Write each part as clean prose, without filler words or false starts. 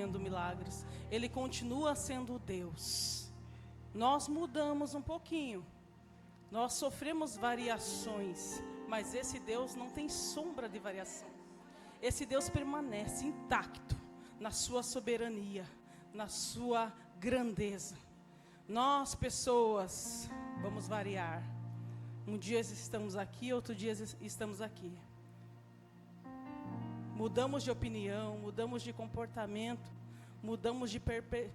milagres. Ele continua sendo Deus. Nós mudamos um pouquinho. Nós sofremos variações, mas esse Deus não tem sombra de variação. Esse Deus permanece intacto na sua soberania, na sua grandeza. Nós, pessoas, vamos variar. Um dia estamos aqui, outro dia estamos aqui. Mudamos de opinião, mudamos de comportamento, mudamos de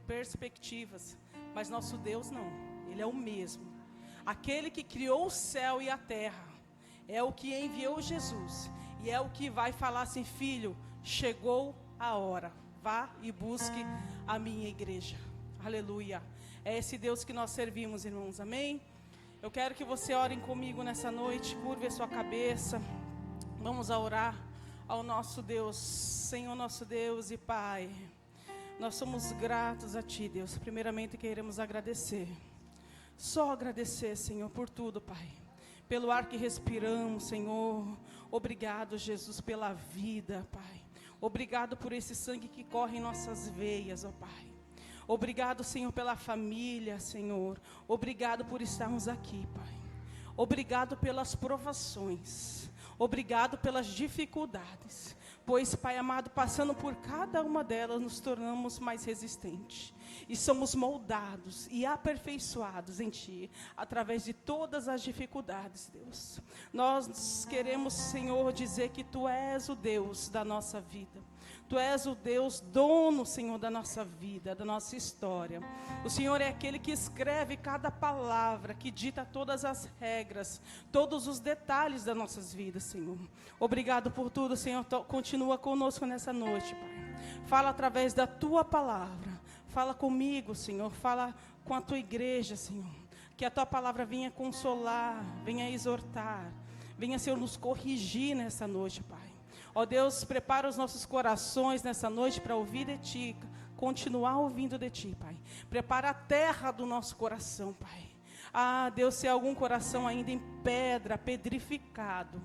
perspectivas. Mas nosso Deus não, Ele é o mesmo. Aquele que criou o céu e a terra, é o que enviou Jesus. E é o que vai falar assim: filho, chegou a hora. Vá e busque a minha igreja. Aleluia. É esse Deus que nós servimos, irmãos. Amém? Eu quero que você orem comigo nessa noite. Curve a sua cabeça. Vamos a orar ao nosso Deus. Senhor, nosso Deus e Pai, nós somos gratos a Ti, Deus. Primeiramente queremos agradecer. Só agradecer, Senhor, por tudo, Pai. Pelo ar que respiramos, Senhor. Obrigado, Jesus, pela vida, Pai. Obrigado por esse sangue que corre em nossas veias, ó Pai. Obrigado, Senhor, pela família, Senhor. Obrigado por estarmos aqui, Pai. Obrigado pelas provações. Obrigado pelas dificuldades. Pois, Pai amado, passando por cada uma delas, nos tornamos mais resistentes. E somos moldados e aperfeiçoados em Ti, através de todas as dificuldades, Deus. Nós queremos, Senhor, dizer que Tu és o Deus da nossa vida. Tu és o Deus dono, Senhor, da nossa vida, da nossa história. O Senhor é aquele que escreve cada palavra, que dita todas as regras, todos os detalhes das nossas vidas, Senhor. Obrigado por tudo, Senhor. Continua conosco nessa noite, Pai. Fala através da Tua palavra. Fala comigo, Senhor. Fala com a Tua igreja, Senhor. Que a Tua palavra venha consolar, venha exortar, venha, Senhor, nos corrigir nessa noite, Pai. Ó Deus, prepara os nossos corações nessa noite para ouvir de Ti, continuar ouvindo de Ti, Pai. Prepara a terra do nosso coração, Pai. Ah, Deus, se há algum coração ainda em pedra, pedrificado,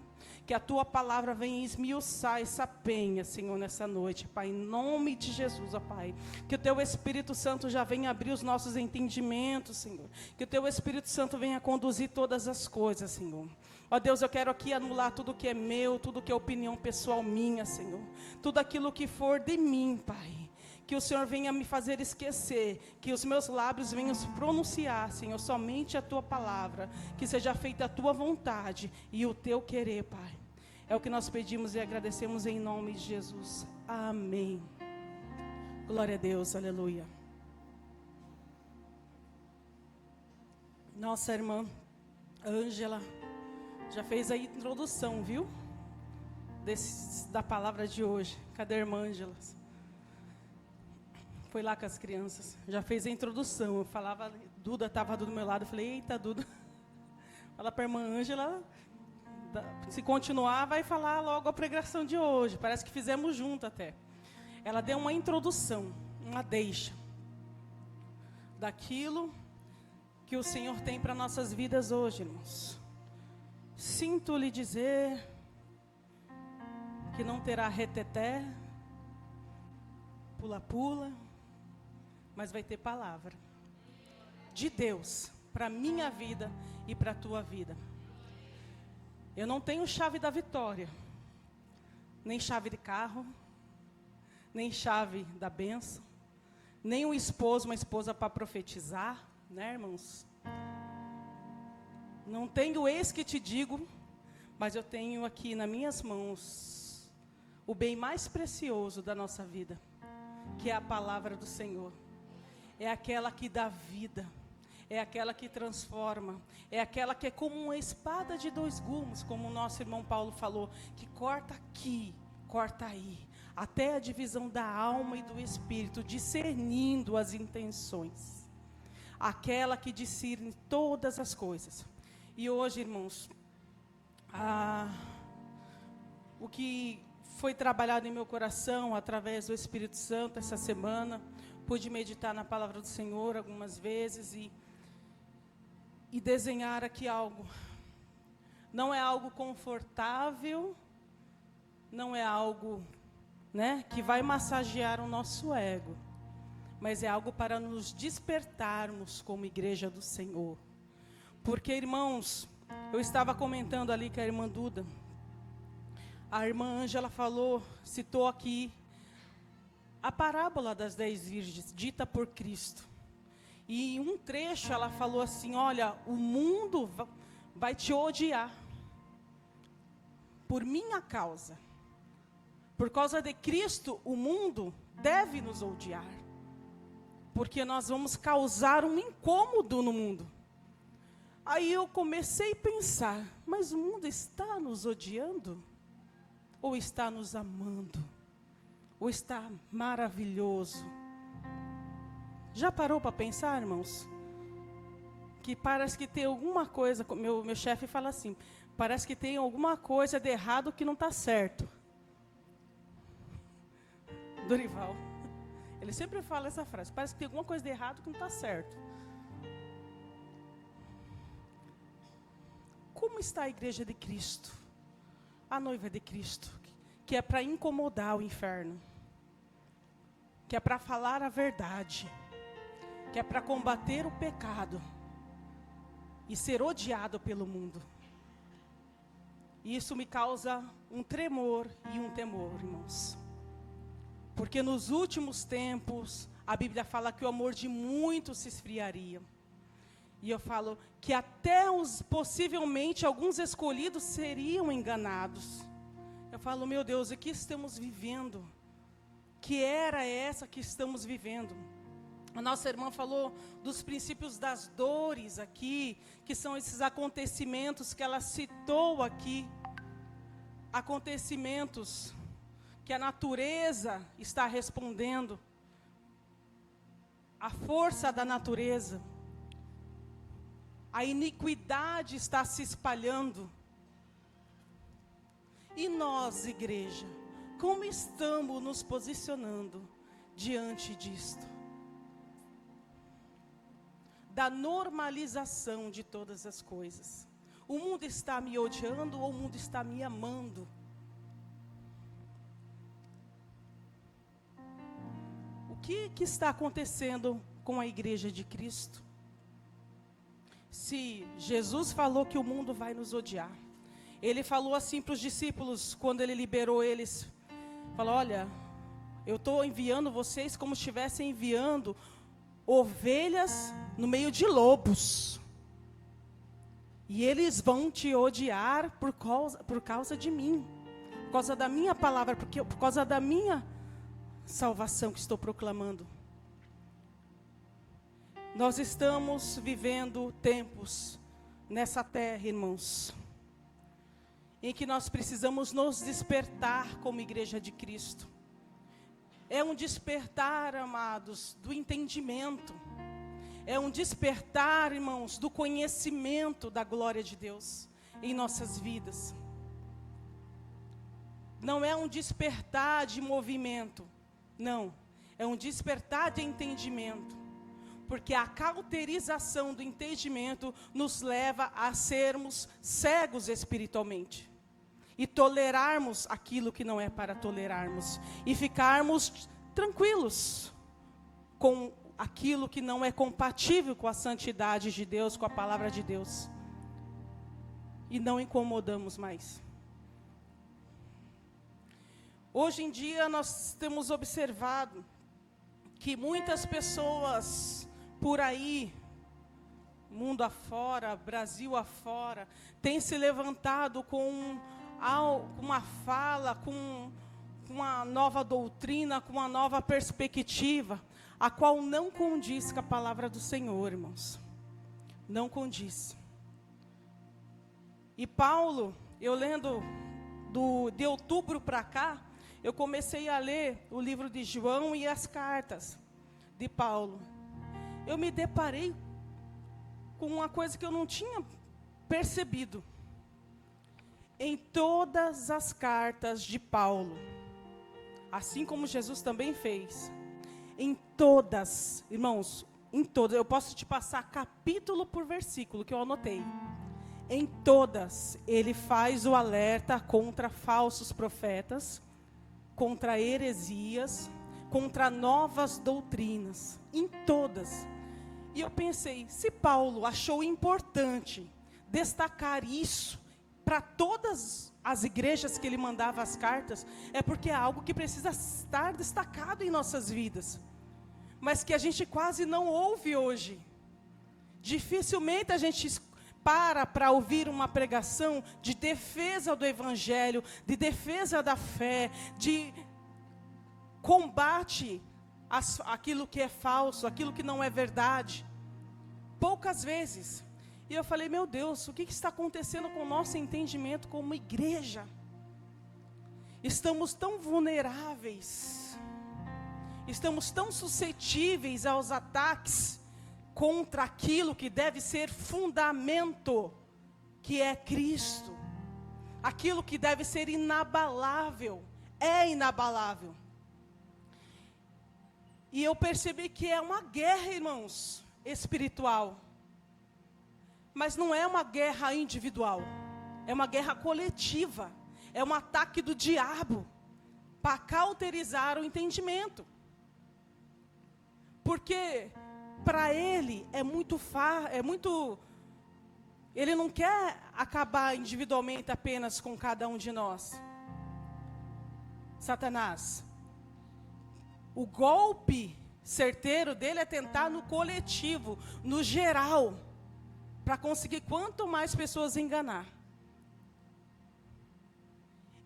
que a Tua palavra venha esmiuçar essa penha, Senhor, nessa noite, Pai, em nome de Jesus, ó Pai. Que o Teu Espírito Santo já venha abrir os nossos entendimentos, Senhor. Que o Teu Espírito Santo venha conduzir todas as coisas, Senhor. Ó Deus, eu quero aqui anular tudo que é meu, tudo que é opinião pessoal minha, Senhor. Tudo aquilo que for de mim, Pai. Que o Senhor venha me fazer esquecer, que os meus lábios venham se pronunciar, Senhor, somente a Tua palavra. Que seja feita a Tua vontade e o Teu querer, Pai. É o que nós pedimos e agradecemos em nome de Jesus. Amém. Glória a Deus, aleluia. Nossa irmã Ângela já fez a introdução, viu? Da palavra de hoje. Cadê a irmã Ângela? Foi lá com as crianças. Já fez a introdução. Eu falava, Duda estava do meu lado. Eu falei, eita, Duda. Fala para a irmã Ângela. Se continuar, vai falar logo a pregação de hoje. Parece que fizemos junto até. Ela deu uma introdução, uma deixa. Daquilo que o Senhor tem para nossas vidas hoje, irmãos. Sinto lhe dizer que não terá reteté, pula-pula, mas vai ter palavra de Deus para a minha vida e para a tua vida. Eu não tenho chave da vitória, nem chave de carro, nem chave da bênção, nem um esposo, uma esposa para profetizar, né, irmãos? Não tenho eis que te digo, mas eu tenho aqui nas minhas mãos o bem mais precioso da nossa vida, que é a palavra do Senhor. É aquela que dá vida, é aquela que transforma, é aquela que é como uma espada de dois gumes, como o nosso irmão Paulo falou, que corta aqui, corta aí, até a divisão da alma e do espírito, discernindo as intenções. Aquela que discerne todas as coisas. E hoje, irmãos, o que foi trabalhado em meu coração através do Espírito Santo essa semana, pude meditar na palavra do Senhor algumas vezes e desenhar aqui algo. Não é algo confortável, não é algo né, que vai massagear o nosso ego, mas é algo para nos despertarmos como igreja do Senhor. Porque, irmãos, eu estava comentando ali com a irmã Duda, a irmã Ângela citou aqui a parábola das 10 virgens, dita por Cristo. E em um trecho ela falou assim, olha, o mundo vai te odiar por minha causa. Por causa de Cristo, o mundo deve nos odiar. Porque nós vamos causar um incômodo no mundo. Aí eu comecei a pensar, mas o mundo está nos odiando? Ou está nos amando? Ou está maravilhoso? Já parou para pensar, irmãos? Que parece que tem alguma coisa, meu chefe fala assim, parece que tem alguma coisa de errado que não está certo. Dorival, ele sempre fala essa frase, parece que tem alguma coisa de errado que não está certo. Como está a igreja de Cristo? A noiva de Cristo, que é para incomodar o inferno, que é para falar a verdade, que é para combater o pecado e ser odiado pelo mundo. E isso me causa um tremor e um temor, irmãos. Porque nos últimos tempos, a Bíblia fala que o amor de muitos se esfriaria. E eu falo que até possivelmente alguns escolhidos seriam enganados. Eu falo, meu Deus, o que estamos vivendo? Que era essa que estamos vivendo? A nossa irmã falou dos princípios das dores aqui, que são esses acontecimentos que ela citou aqui. Acontecimentos que a natureza está respondendo. A força da natureza. A iniquidade está se espalhando. E nós, igreja, como estamos nos posicionando diante disto? Da normalização de todas as coisas. O mundo está me odiando ou o mundo está me amando? O que está acontecendo com a igreja de Cristo? Se Jesus falou que o mundo vai nos odiar, ele falou assim para os discípulos, quando ele liberou eles, falou, olha, eu estou enviando vocês como se estivessem enviando ovelhas no meio de lobos. E eles vão te odiar por causa de mim, por causa da minha palavra, por causa da minha salvação que estou proclamando. Nós estamos vivendo tempos nessa terra, irmãos, em que nós precisamos nos despertar como igreja de Cristo. É um despertar, amados, do entendimento. É um despertar, irmãos, do conhecimento da glória de Deus em nossas vidas. Não é um despertar de movimento, não. É um despertar de entendimento. Porque a cauterização do entendimento nos leva a sermos cegos espiritualmente. E tolerarmos aquilo que não é para tolerarmos. E ficarmos tranquilos com aquilo que não é compatível com a santidade de Deus, com a palavra de Deus. E não incomodamos mais. Hoje em dia nós temos observado que muitas pessoas por aí, mundo afora, Brasil afora, têm se levantado com uma fala, com uma nova doutrina, com uma nova perspectiva, a qual não condiz com a palavra do Senhor, irmãos. Não condiz. E Paulo, eu lendo de outubro para cá, eu comecei a ler o livro de João e as cartas de Paulo. Eu me deparei com uma coisa que eu não tinha percebido. Em todas as cartas de Paulo, assim como Jesus também fez, em todas, irmãos, em todas, eu posso te passar capítulo por versículo que eu anotei. Em todas, ele faz o alerta contra falsos profetas contra heresias, contra novas doutrinas, em todas. E eu pensei, se Paulo achou importante destacar isso para todas as igrejas que ele mandava as cartas, é porque é algo que precisa estar destacado em nossas vidas, mas que a gente quase não ouve hoje. Dificilmente a gente para ouvir uma pregação de defesa do evangelho, de defesa da fé, de combate aquilo que é falso, aquilo que não é verdade. Poucas vezes. E eu falei, meu Deus, o que está acontecendo com o nosso entendimento como igreja? Estamos tão vulneráveis, estamos tão suscetíveis aos ataques contra aquilo que deve ser fundamento, que é Cristo. Aquilo que deve ser inabalável, é inabalável. E eu percebi que é uma guerra, irmãos, espiritual. Mas não é uma guerra individual, é uma guerra coletiva, é um ataque do diabo para cauterizar o entendimento. Porque para ele é muito ele não quer acabar individualmente apenas com cada um de nós. Satanás, o golpe certeiro dele é tentar no coletivo, no geral, para conseguir quanto mais pessoas enganar.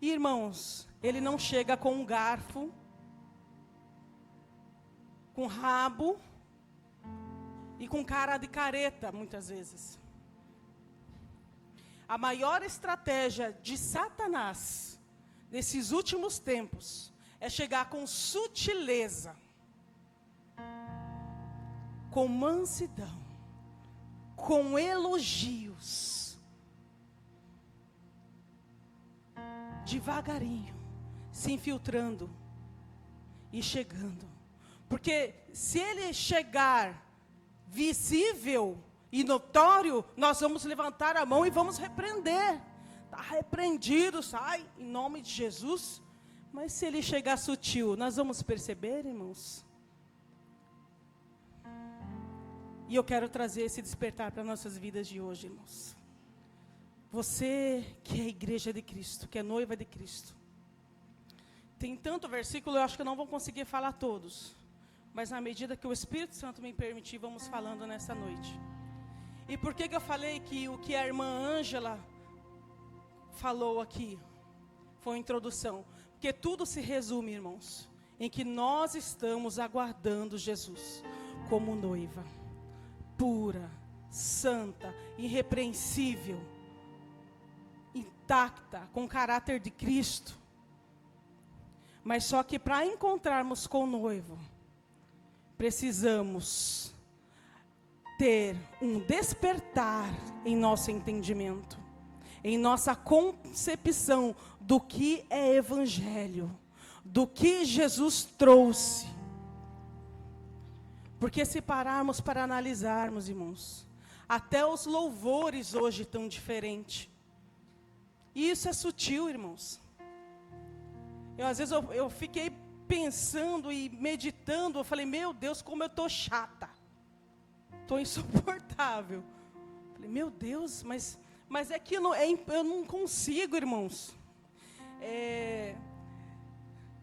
Irmãos, ele não chega com um garfo, com rabo e com cara de careta, muitas vezes. A maior estratégia de Satanás, nesses últimos tempos, é chegar com sutileza, com mansidão, com elogios, devagarinho, se infiltrando e chegando. Porque se ele chegar visível e notório, nós vamos levantar a mão e vamos repreender. Está repreendido, sai, em nome de Jesus. Mas se ele chegar sutil, nós vamos perceber, irmãos? E eu quero trazer esse despertar para nossas vidas de hoje, irmãos. Você que é a igreja de Cristo, que é noiva de Cristo. Tem tanto versículo, eu acho que eu não vou conseguir falar todos. Mas na medida que o Espírito Santo me permitir, vamos falando nessa noite. E por que eu falei que o que a irmã Ângela falou aqui foi uma introdução? Porque tudo se resume, irmãos, em que nós estamos aguardando Jesus como noiva. Pura, santa, irrepreensível, intacta, com o caráter de Cristo. Mas só que para encontrarmos com o noivo, precisamos ter um despertar em nosso entendimento, em nossa concepção do que é evangelho, do que Jesus trouxe. Porque se pararmos para analisarmos, irmãos, até os louvores hoje estão diferentes. E isso é sutil, irmãos. Às vezes eu fiquei pensando e meditando, eu falei, meu Deus, como eu estou chata. Estou insuportável. Falei, meu Deus, mas é que eu não consigo, irmãos.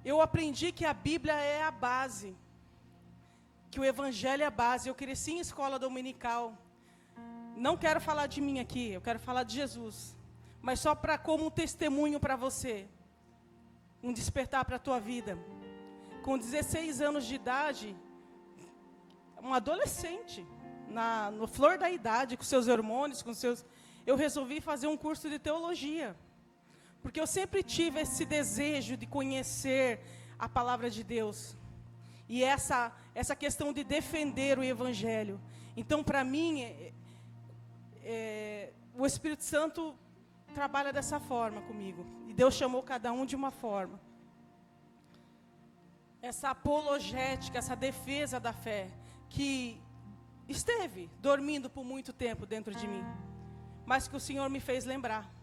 Eu aprendi que a Bíblia é a base. Que o Evangelho é a base. Eu cresci em escola dominical. Não quero falar de mim aqui, eu quero falar de Jesus. Mas só como um testemunho para você. Um despertar para a tua vida. Com 16 anos de idade, um adolescente, no flor da idade, com seus hormônios, eu resolvi fazer um curso de teologia. Porque eu sempre tive esse desejo de conhecer a palavra de Deus. E essa questão de defender o Evangelho. Então, para mim, o Espírito Santo trabalha dessa forma comigo. E Deus chamou cada um de uma forma. Essa apologética, essa defesa da fé, que esteve dormindo por muito tempo dentro de mim. Mas que o Senhor me fez lembrar.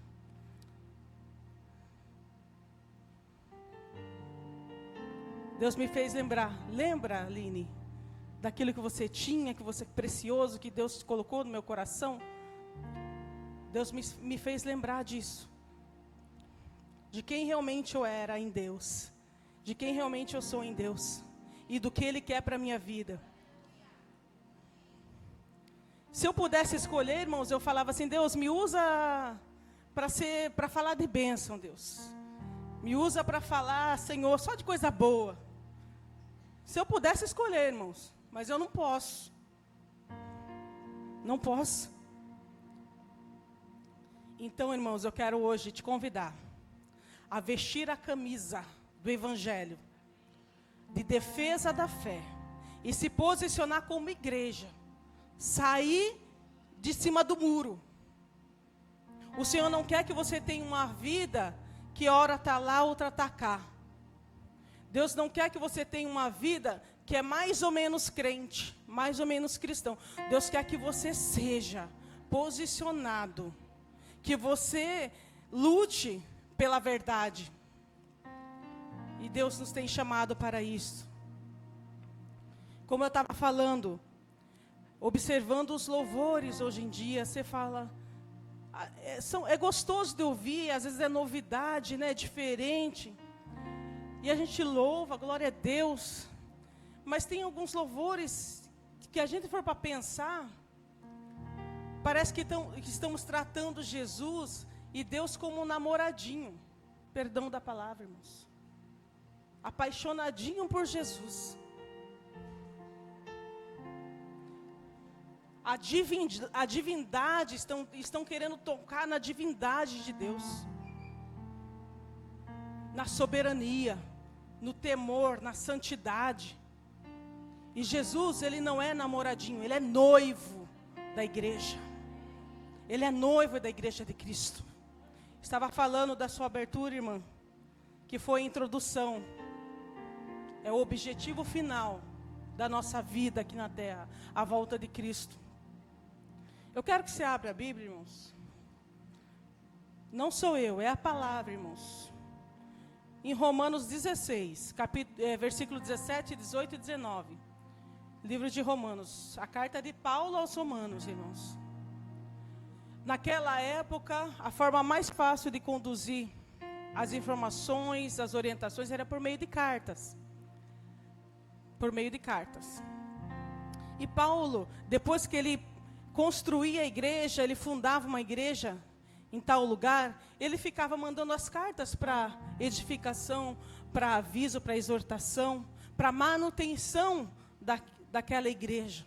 Deus me fez lembrar. Lembra, Aline, daquilo que você tinha, que você precioso, que Deus colocou no meu coração? Deus me fez lembrar disso. De quem realmente eu era em Deus. De quem realmente eu sou em Deus. E do que Ele quer para a minha vida. Se eu pudesse escolher, irmãos, eu falava assim: Deus, me usa para falar de bênção, Deus. Me usa para falar, Senhor, só de coisa boa. Se eu pudesse escolher, irmãos, mas eu não posso. Não posso. Então, irmãos, eu quero hoje te convidar a vestir a camisa do Evangelho, de defesa da fé, e se posicionar como igreja, sair de cima do muro. O Senhor não quer que você tenha uma vida que ora está lá, outra está cá. Deus não quer que você tenha uma vida que é mais ou menos crente, mais ou menos cristão. Deus quer que você seja posicionado, que você lute pela verdade. E Deus nos tem chamado para isso. Como eu estava falando, observando os louvores hoje em dia, você fala, é gostoso de ouvir, às vezes é novidade, né, é diferente. E a gente louva, glória a Deus. Mas tem alguns louvores que a gente for para pensar, parece que estamos tratando Jesus e Deus como um namoradinho. Perdão da palavra, irmãos. Apaixonadinho por Jesus. A divindade, estão querendo tocar na divindade de Deus. Na soberania, no temor, na santidade. E Jesus, Ele não é namoradinho, Ele é noivo da igreja. Ele é noivo da igreja de Cristo. Estava falando da sua abertura, irmã, que foi a introdução. É o objetivo final da nossa vida aqui na terra, a volta de Cristo. Eu quero que você abra a Bíblia, irmãos. Não sou eu, é a palavra, irmãos. Em Romanos 16, versículo 17, 18 e 19. Livro de Romanos, a carta de Paulo aos Romanos, irmãos. Naquela época, a forma mais fácil de conduzir as informações, as orientações, era por meio de cartas. Por meio de cartas. E Paulo, depois que ele construía a igreja, ele fundava uma igreja em tal lugar, ele ficava mandando as cartas para edificação, para aviso, para exortação, para manutenção daquela igreja.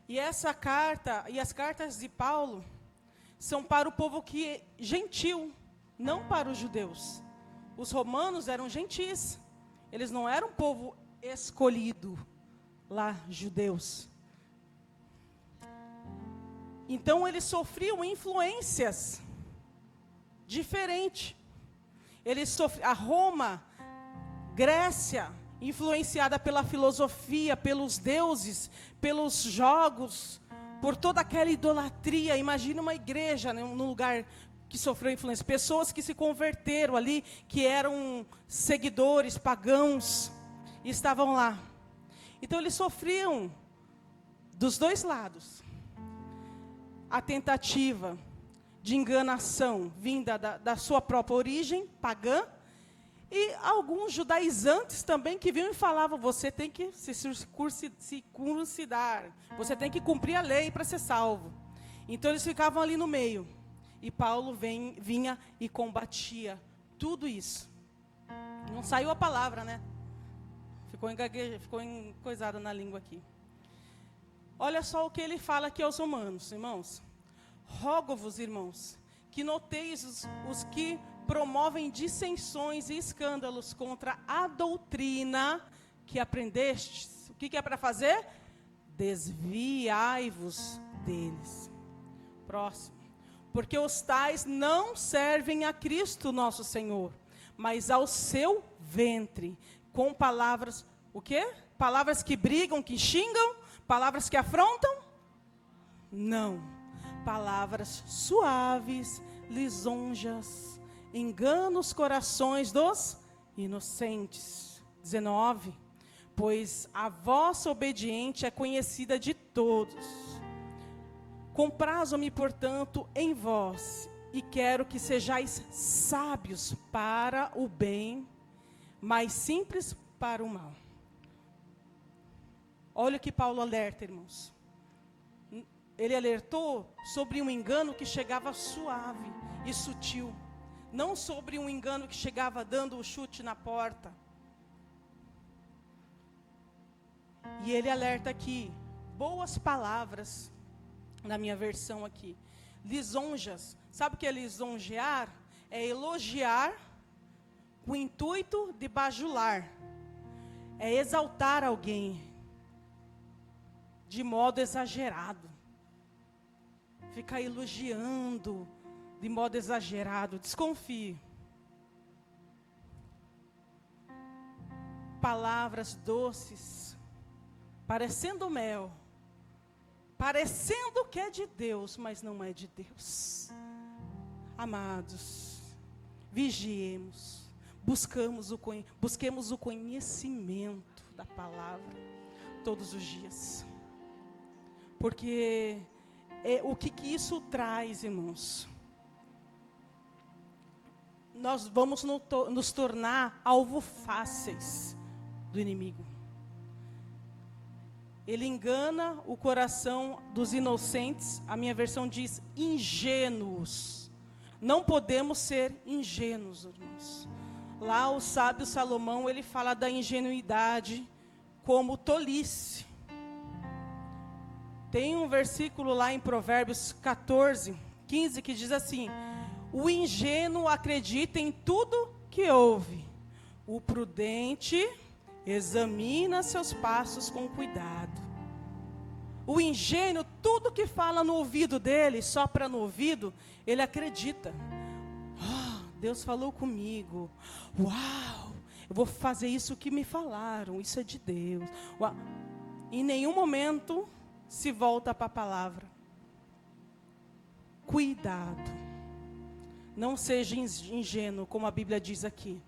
E essa carta, e as cartas de Paulo, são para o povo que é gentil, não para os judeus. Os romanos eram gentis, eles não eram um povo escolhido, lá, judeus. Então eles sofriam influências diferentes. A Roma, Grécia, influenciada pela filosofia, pelos deuses, pelos jogos, por toda aquela idolatria. Imagina uma igreja, né, num lugar que sofreu influência. Pessoas que se converteram ali, que eram seguidores, pagãos, e estavam lá. Então eles sofriam dos dois lados. A tentativa de enganação vinda da sua própria origem, pagã, e alguns judaizantes também que vinham e falavam, você tem que se circuncidar, você tem que cumprir a lei para ser salvo. Então eles ficavam ali no meio, e Paulo vinha e combatia tudo isso. Não saiu a palavra, né? Ficou encoisada na língua aqui. Olha só o que ele fala aqui aos romanos, irmãos. Rogo-vos, irmãos, que noteis os que promovem dissensões e escândalos contra a doutrina que aprendestes. O que é para fazer? Desviai-vos deles. Próximo. Porque os tais não servem a Cristo nosso Senhor, mas ao seu ventre, com palavras, o quê? Palavras que brigam, que xingam, palavras que afrontam? Não. Palavras suaves, lisonjas, enganam os corações dos inocentes. 19, pois a vossa obediência é conhecida de todos. Comprazo-me, portanto, em vós, e quero que sejais sábios para o bem, mas simples para o mal. Olha o que Paulo alerta, irmãos. Ele alertou sobre um engano que chegava suave e sutil. Não sobre um engano que chegava dando o chute na porta. E ele alerta aqui, boas palavras, na minha versão aqui, lisonjas. Sabe o que é lisonjear? É elogiar com o intuito de bajular. É exaltar alguém de modo exagerado. Ficar elogiando de modo exagerado. Desconfie. Palavras doces, parecendo mel, parecendo que é de Deus, mas não é de Deus. Amados, vigiemos, busquemos o conhecimento da palavra todos os dias. Porque o que isso traz, irmãos? Nós vamos nos tornar alvo fáceis do inimigo. Ele engana o coração dos inocentes. A minha versão diz ingênuos. Não podemos ser ingênuos, irmãos. Lá o sábio Salomão, ele fala da ingenuidade como tolice. Tem um versículo lá em Provérbios 14, 15, que diz assim: o ingênuo acredita em tudo que ouve. O prudente examina seus passos com cuidado. O ingênuo, tudo que fala no ouvido dele, sopra no ouvido, ele acredita. Oh, Deus falou comigo. Uau, eu vou fazer isso que me falaram, isso é de Deus. Uau. Em nenhum momento se volta para a palavra. Cuidado. Não seja ingênuo, como a Bíblia diz aqui.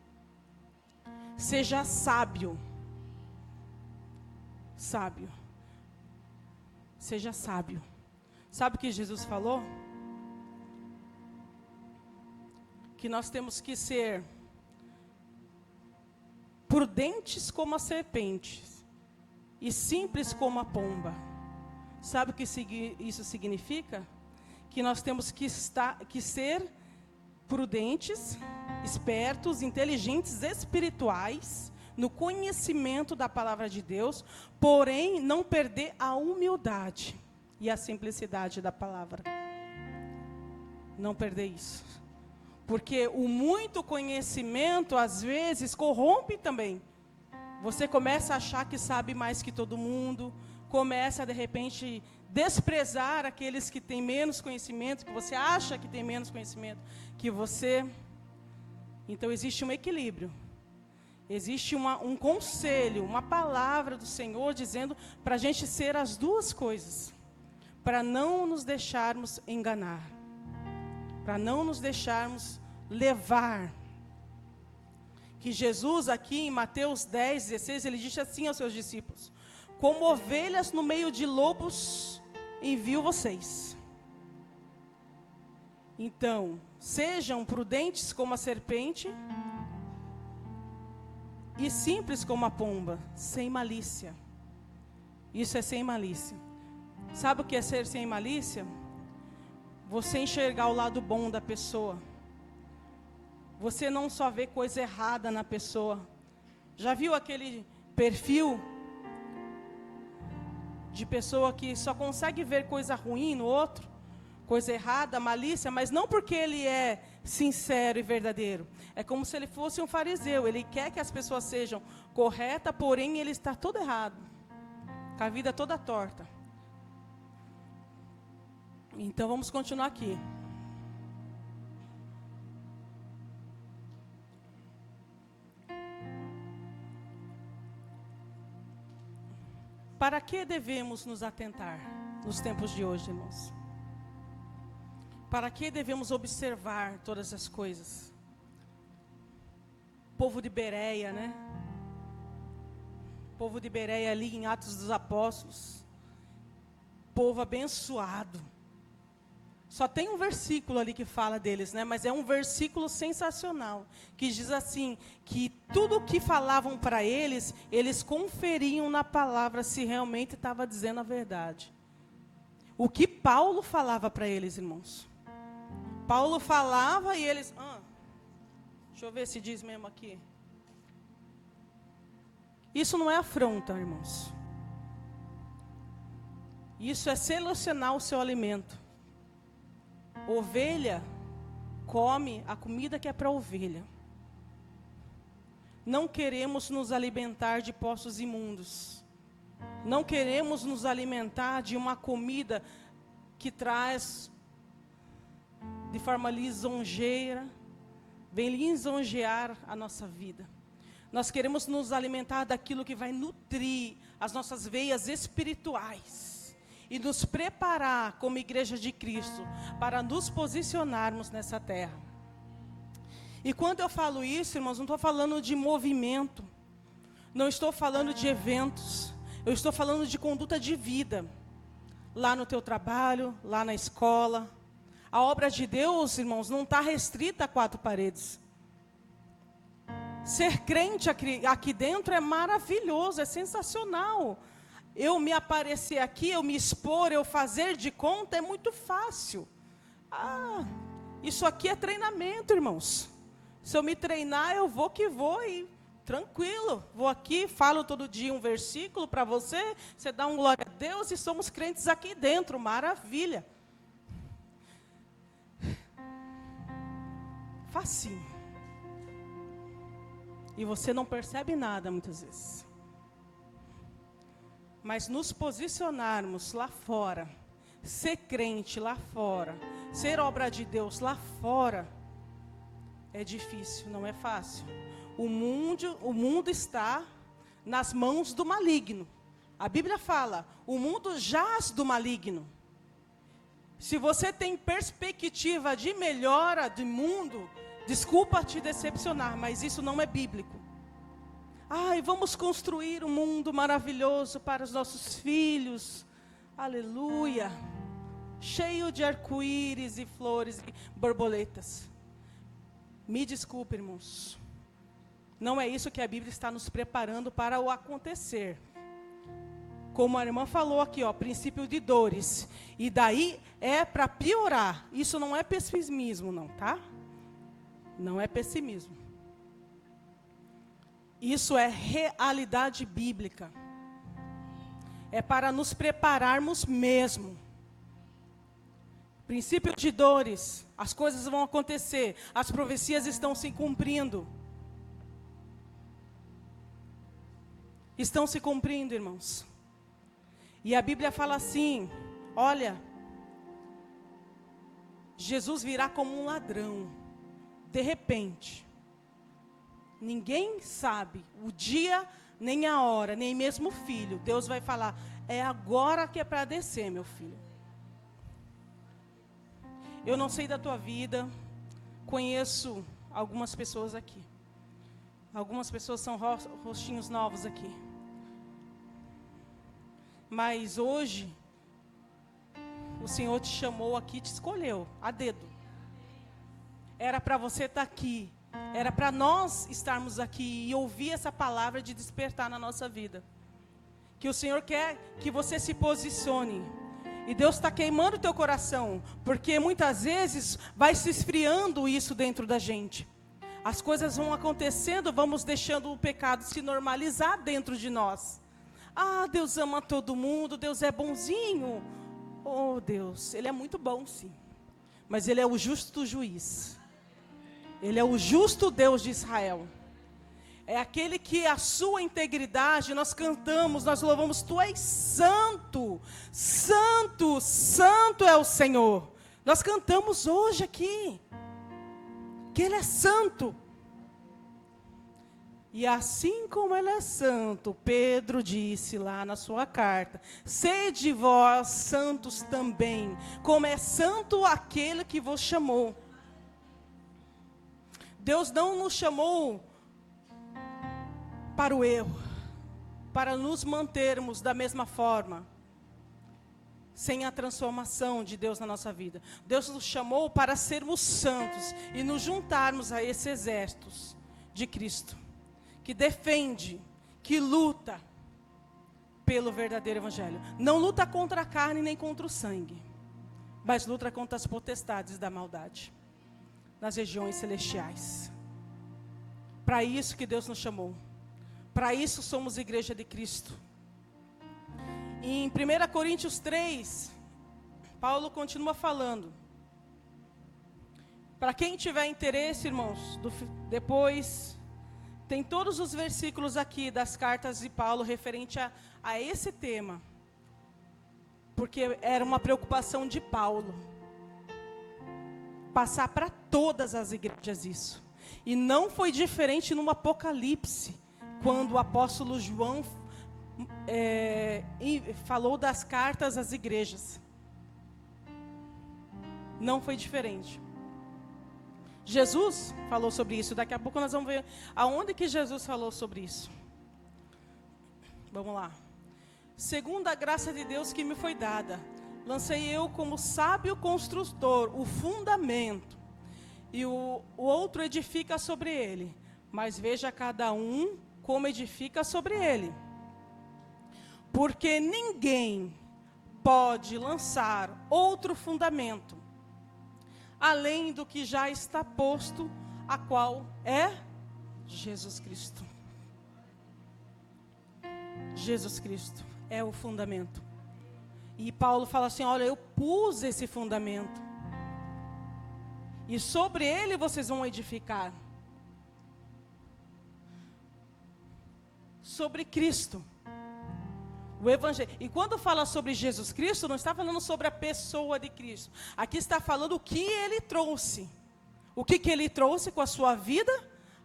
Seja sábio. Sábio. Seja sábio. Sabe o que Jesus falou? Que nós temos que ser prudentes como as serpentes e simples como a pomba. Sabe o que isso significa? Que nós temos que ser prudentes, espertos, inteligentes, espirituais, no conhecimento da palavra de Deus, porém não perder a humildade e a simplicidade da palavra. Não perder isso. Porque o muito conhecimento, às vezes, corrompe também. Você começa a achar que sabe mais que todo mundo, começa, de repente, desprezar aqueles que têm menos conhecimento, que você acha que tem menos conhecimento que você. Então, existe um equilíbrio. Existe um conselho, uma palavra do Senhor dizendo para a gente ser as duas coisas. Para não nos deixarmos enganar. Para não nos deixarmos levar. Que Jesus aqui em Mateus 10, 16, ele disse assim aos seus discípulos: como ovelhas no meio de lobos, envio vocês. Então, sejam prudentes como a serpente e simples como a pomba, sem malícia. Isso é sem malícia. Sabe o que é ser sem malícia? Você enxergar o lado bom da pessoa. Você não só vê coisa errada na pessoa. Já viu aquele perfil de pessoa que só consegue ver coisa ruim no outro, coisa errada, malícia, mas não porque ele é sincero e verdadeiro. É como se ele fosse um fariseu. Ele quer que as pessoas sejam corretas, porém ele está todo errado, com a vida toda torta. Então vamos continuar aqui. Para que devemos nos atentar nos tempos de hoje, irmãos? Para que devemos observar todas as coisas? O povo de Bereia, né? povo de Bereia ali em Atos dos Apóstolos. Povo abençoado. Só tem um versículo ali que fala deles, né? Mas é um versículo sensacional, que diz assim, que tudo o que falavam para eles, eles conferiam na palavra se realmente estava dizendo a verdade. O que Paulo falava para eles, irmãos? Paulo falava e eles... deixa eu ver se diz mesmo aqui. Isso não é afronta, irmãos. Isso é selecionar o seu alimento. Ovelha come a comida que é para ovelha. Não queremos nos alimentar de poços imundos. Não queremos nos alimentar de uma comida que traz de forma lisonjeira, vem lisonjear a nossa vida. Nós queremos nos alimentar daquilo que vai nutrir as nossas veias espirituais. E nos preparar como igreja de Cristo para nos posicionarmos nessa terra. E quando eu falo isso, irmãos, não estou falando de movimento. Não estou falando de eventos. Eu estou falando de conduta de vida. Lá no teu trabalho, lá na escola. A obra de Deus, irmãos, não está restrita a 4 paredes. Ser crente aqui dentro é maravilhoso, é sensacional. Eu me aparecer aqui, eu me expor, eu fazer de conta é muito fácil. Isso aqui é treinamento, irmãos. Se eu me treinar, eu vou que vou e tranquilo. Vou aqui, falo todo dia um versículo para você, você dá um glória a Deus e somos crentes aqui dentro, maravilha. Facinho. E você não percebe nada muitas vezes. Mas nos posicionarmos lá fora, ser crente lá fora, ser obra de Deus lá fora, é difícil, não é fácil. O mundo está nas mãos do maligno. A Bíblia fala, o mundo jaz do maligno. Se você tem perspectiva de melhora do mundo, desculpa te decepcionar, mas isso não é bíblico. Vamos construir um mundo maravilhoso para os nossos filhos. Aleluia. Cheio de arco-íris e flores e borboletas. Me desculpe, irmãos. Não é isso que a Bíblia está nos preparando para o acontecer. Como a irmã falou aqui, princípio de dores. E daí é para piorar. Isso não é pessimismo, não, tá? Não é pessimismo. Isso é realidade bíblica. É para nos prepararmos mesmo. Princípio de dores. As coisas vão acontecer. As profecias estão se cumprindo. Estão se cumprindo, irmãos. E a Bíblia fala assim, olha, Jesus virá como um ladrão, de repente. Ninguém sabe o dia, nem a hora, nem mesmo o filho. Deus vai falar, é agora que é para descer, meu filho. Eu não sei da tua vida, conheço algumas pessoas aqui. Algumas pessoas são rostinhos novos aqui. Mas hoje, o Senhor te chamou aqui, te escolheu, a dedo. Era para você estar aqui. Era para nós estarmos aqui e ouvir essa palavra de despertar na nossa vida. Que o Senhor quer que você se posicione. E Deus está queimando o teu coração. Porque muitas vezes vai se esfriando isso dentro da gente. As coisas vão acontecendo, vamos deixando o pecado se normalizar dentro de nós. Deus ama todo mundo, Deus é bonzinho. Oh Deus, Ele é muito bom sim. Mas Ele é o justo juiz. Ele é o justo Deus de Israel. É aquele que a sua integridade, nós cantamos, nós louvamos, tu és santo, santo, santo é o Senhor. Nós cantamos hoje aqui, que Ele é santo. E assim como Ele é santo, Pedro disse lá na sua carta, sede vós santos também, como é santo aquele que vos chamou. Deus não nos chamou para o erro. para nos mantermos da mesma forma, sem a transformação de Deus na nossa vida. Deus nos chamou para sermos santos e nos juntarmos a esse exército de Cristo, que defende, que luta pelo verdadeiro evangelho. Não luta contra a carne nem contra o sangue, mas luta contra as potestades da maldade, nas regiões celestiais. Para isso que Deus nos chamou. Para isso somos igreja de Cristo. Em 1 Coríntios 3, Paulo continua falando. Para quem tiver interesse, irmãos, depois tem todos os versículos aqui das cartas de Paulo referente a esse tema. Porque era uma preocupação de Paulo. Passar para todas as igrejas isso. E não foi diferente no Apocalipse, quando o apóstolo João falou das cartas às igrejas. Não foi diferente. Jesus falou sobre isso. Daqui a pouco nós vamos ver aonde que Jesus falou sobre isso. Vamos lá. Segundo a graça de Deus que me foi dada, lancei eu como sábio construtor o fundamento, e o outro edifica sobre ele. Mas veja cada um como edifica sobre ele. Porque ninguém pode lançar outro fundamento, além do que já está posto, a qual é Jesus Cristo. Jesus Cristo é o fundamento. E Paulo fala assim, olha, eu pus esse fundamento. E sobre ele vocês vão edificar. Sobre Cristo. O Evangelho. E quando fala sobre Jesus Cristo, não está falando sobre a pessoa de Cristo. Aqui está falando o que ele trouxe. O que ele trouxe com a sua vida?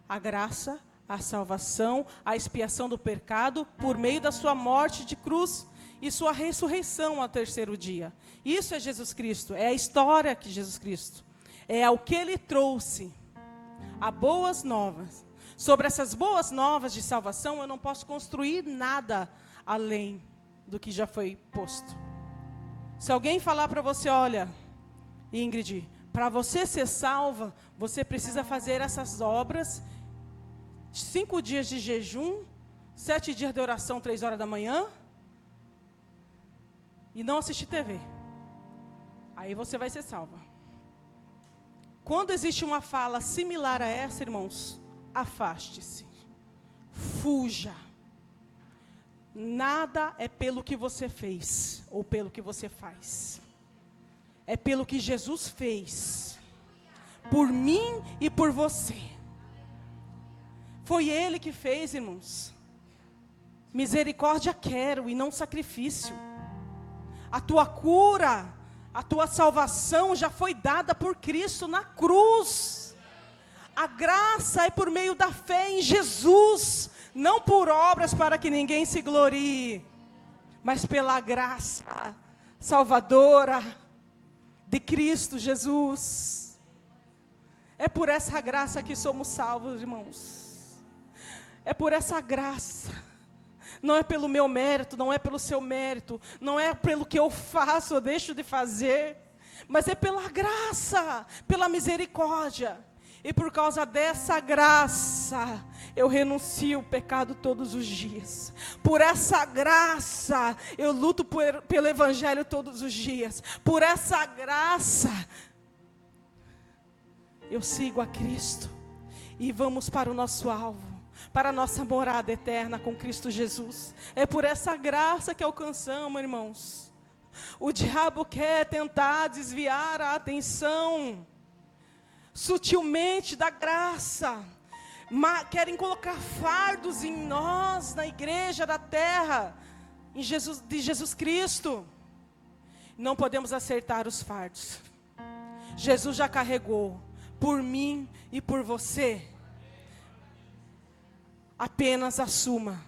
A graça, a salvação, a expiação do pecado, por meio da sua morte de cruz e sua ressurreição ao terceiro dia. Isso é Jesus Cristo, é a história de Jesus Cristo. É o que ele trouxe. A boas novas. Sobre essas boas novas de salvação, eu não posso construir nada além do que já foi posto. Se alguém falar para você, olha, Ingrid, para você ser salva, você precisa fazer essas obras, 5 dias de jejum, 7 dias de oração, 3 horas da manhã, e não assistir TV. Aí você vai ser salva. Quando existe uma fala similar a essa, irmãos, afaste-se, fuja. Nada é pelo que você fez ou pelo que você faz. É pelo que Jesus fez. Por mim e por você. Foi Ele que fez, irmãos. Misericórdia quero e não sacrifício. A tua cura, a tua salvação já foi dada por Cristo na cruz. A graça é por meio da fé em Jesus. Não por obras para que ninguém se glorie, mas pela graça salvadora de Cristo Jesus. É por essa graça que somos salvos, irmãos. É por essa graça. Não é pelo meu mérito, não é pelo seu mérito, não é pelo que eu faço ou deixo de fazer, mas é pela graça, pela misericórdia. E por causa dessa graça, eu renuncio o pecado todos os dias. Por essa graça, eu luto pelo Evangelho todos os dias. Por essa graça, eu sigo a Cristo. E vamos para o nosso alvo, para a nossa morada eterna com Cristo Jesus. É por essa graça que alcançamos, irmãos. O diabo quer tentar desviar a atenção sutilmente da graça, querem colocar fardos em nós, na igreja da terra, de Jesus Cristo. Não podemos acertar os fardos. Jesus já carregou por mim e por você. Apenas assuma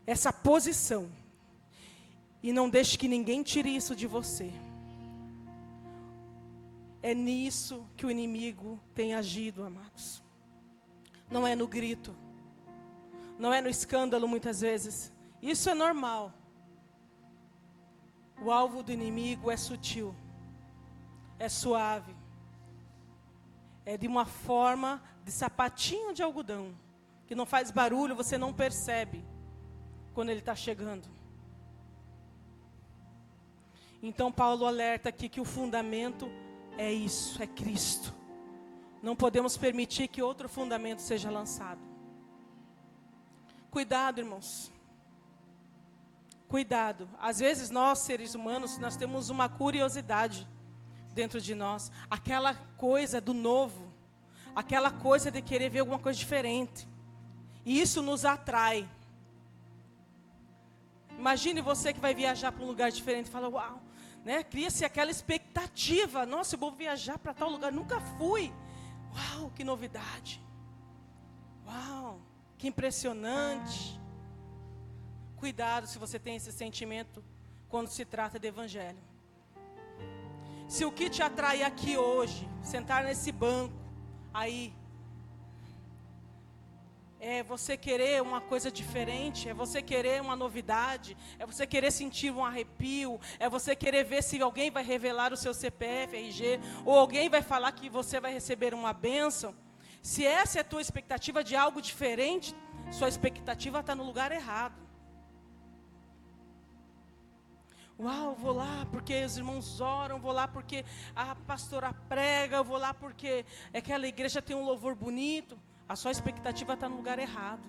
essa posição e não deixe que ninguém tire isso de você. É nisso que o inimigo tem agido, amados. Não é no grito, não é no escândalo muitas vezes. Isso é normal. O alvo do inimigo é sutil, é suave, é de uma forma de sapatinho de algodão, que não faz barulho, você não percebe quando ele está chegando. Então Paulo alerta aqui que o fundamento é isso, é Cristo. Não podemos permitir que outro fundamento seja lançado. Cuidado, irmãos. Cuidado. Às vezes nós, seres humanos, nós temos uma curiosidade dentro de nós. Aquela coisa do novo. Aquela coisa de querer ver alguma coisa diferente. E isso nos atrai. Imagine você que vai viajar para um lugar diferente e fala, uau, né? Cria-se aquela expectativa. Nossa, eu vou viajar para tal lugar, nunca fui. Uau, que novidade. Uau, que impressionante. Cuidado se você tem esse sentimento quando se trata de evangelho. Se o que te atrai aqui hoje, sentar nesse banco, aí, é você querer uma coisa diferente, é você querer uma novidade, é você querer sentir um arrepio, é você querer ver se alguém vai revelar o seu CPF, RG, ou alguém vai falar que você vai receber uma bênção. Se essa é a tua expectativa de algo diferente, sua expectativa está no lugar errado. Uau, vou lá porque os irmãos oram, vou lá porque a pastora prega, vou lá porque aquela igreja tem um louvor bonito. A sua expectativa está no lugar errado.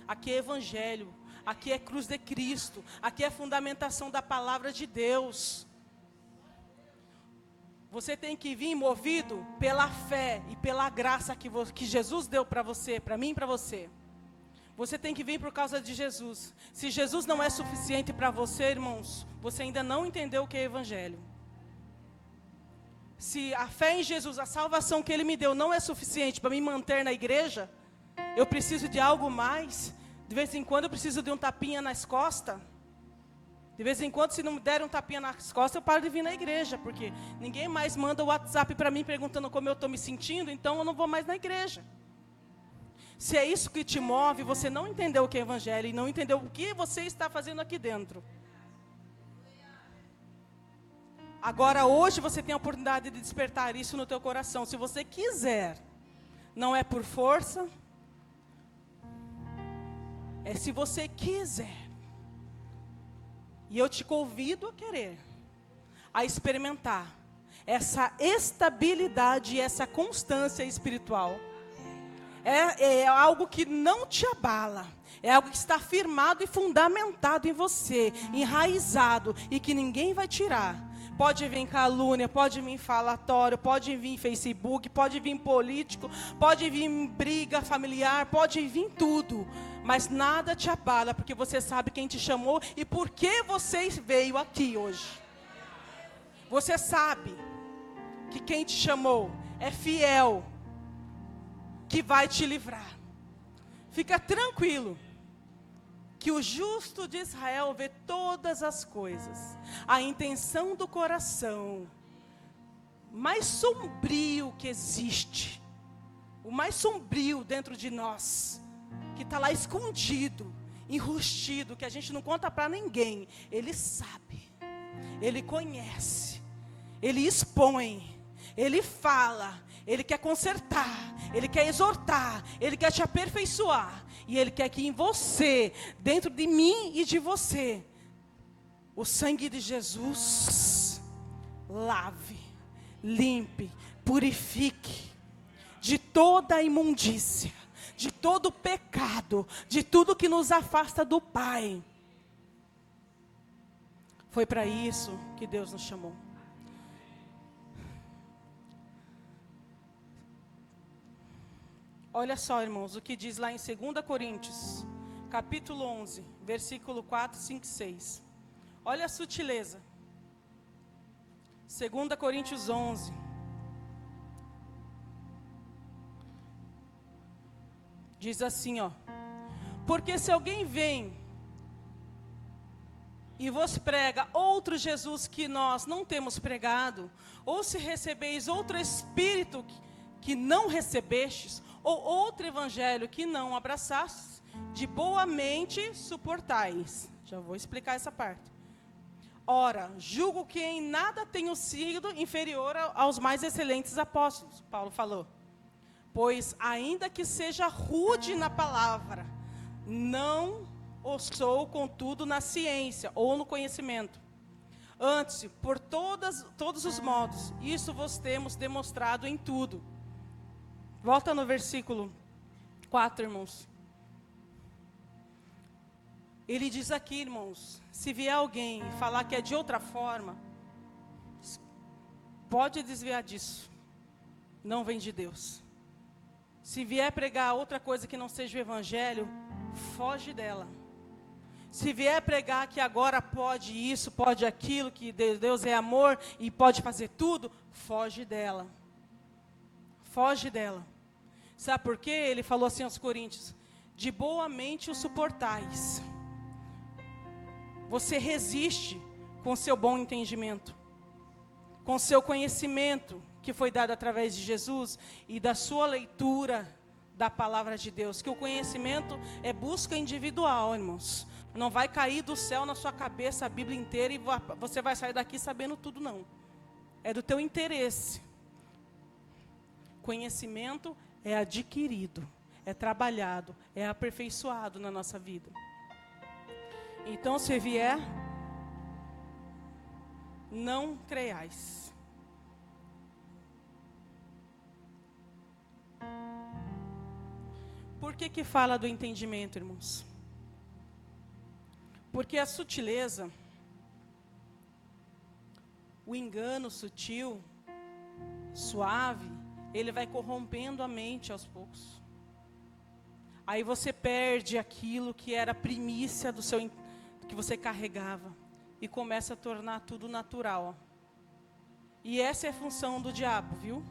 Aqui é evangelho, aqui é cruz de Cristo, aqui é fundamentação da palavra de Deus. Você tem que vir movido pela fé e pela graça que Jesus deu para você, para mim e para você. Você tem que vir por causa de Jesus. Se Jesus não é suficiente para você, irmãos, você ainda não entendeu o que é evangelho. Se a fé em Jesus, a salvação que Ele me deu não é suficiente para me manter na igreja, eu preciso de algo mais. De vez em quando eu preciso de um tapinha nas costas. De vez em quando, se não me der um tapinha nas costas, eu paro de vir na igreja. Porque ninguém mais manda o WhatsApp para mim perguntando como eu estou me sentindo, então eu não vou mais na igreja. Se é isso que te move, você não entendeu o que é evangelho e não entendeu o que você está fazendo aqui dentro. Agora, hoje você tem a oportunidade de despertar isso no teu coração. Se você quiser, não é por força, é se você quiser. E eu te convido a querer, a experimentar essa estabilidade e essa constância espiritual. É algo que não te abala. É algo que está firmado e fundamentado em você, enraizado, e que ninguém vai tirar. Pode vir calúnia, pode vir falatório, pode vir Facebook, pode vir político, pode vir briga familiar, pode vir tudo. Mas nada te abala, porque você sabe quem te chamou e por que você veio aqui hoje. Você sabe que quem te chamou é fiel, que vai te livrar. Fica tranquilo, que o justo de Israel vê todas as coisas. A intenção do coração mais sombrio que existe, o mais sombrio dentro de nós, que está lá escondido, enrustido, que a gente não conta para ninguém. Ele sabe, Ele conhece, Ele expõe, Ele fala, Ele quer consertar, Ele quer exortar, Ele quer te aperfeiçoar. E Ele quer que em você, dentro de mim e de você, o sangue de Jesus lave, limpe, purifique de toda a imundícia, de todo o pecado, de tudo que nos afasta do Pai. Foi para isso que Deus nos chamou. Olha só, irmãos, o que diz lá em 2 Coríntios, capítulo 11, versículo 4, 5 e 6. Olha a sutileza. 2 Coríntios 11. Diz assim, ó. Porque se alguém vem e vos prega outro Jesus que nós não temos pregado, ou se recebeis outro Espírito que não recebestes, ou outro evangelho que não abraçastes, de boa mente suportais. Já vou explicar essa parte. Ora, julgo que em nada tenho sido inferior aos mais excelentes apóstolos, Paulo falou. Pois, ainda que seja rude na palavra, não o sou, contudo, na ciência ou no conhecimento. Antes, por todos os modos, isso vos temos demonstrado em tudo. Volta no versículo 4, irmãos. Ele diz aqui, irmãos, se vier alguém falar que é de outra forma, pode desviar disso. Não vem de Deus. Se vier pregar outra coisa que não seja o evangelho, foge dela. Se vier pregar que agora pode isso, pode aquilo, que Deus é amor e pode fazer tudo, foge dela. Foge dela. Sabe por quê? Ele falou assim aos Coríntios: de boa mente o suportais. Você resiste com seu bom entendimento, com seu conhecimento que foi dado através de Jesus e da sua leitura da palavra de Deus. Que o conhecimento é busca individual, irmãos. Não vai cair do céu na sua cabeça a Bíblia inteira e você vai sair daqui sabendo tudo, não. É do teu interesse. Conhecimento é adquirido, é trabalhado, é aperfeiçoado na nossa vida. Então, se vier, não creiais. Por que fala do entendimento, irmãos? Porque a sutileza, o engano sutil, suave, ele vai corrompendo a mente aos poucos. Aí você perde aquilo que era primícia do seu que você carregava e começa a tornar tudo natural. E essa é a função do diabo, viu?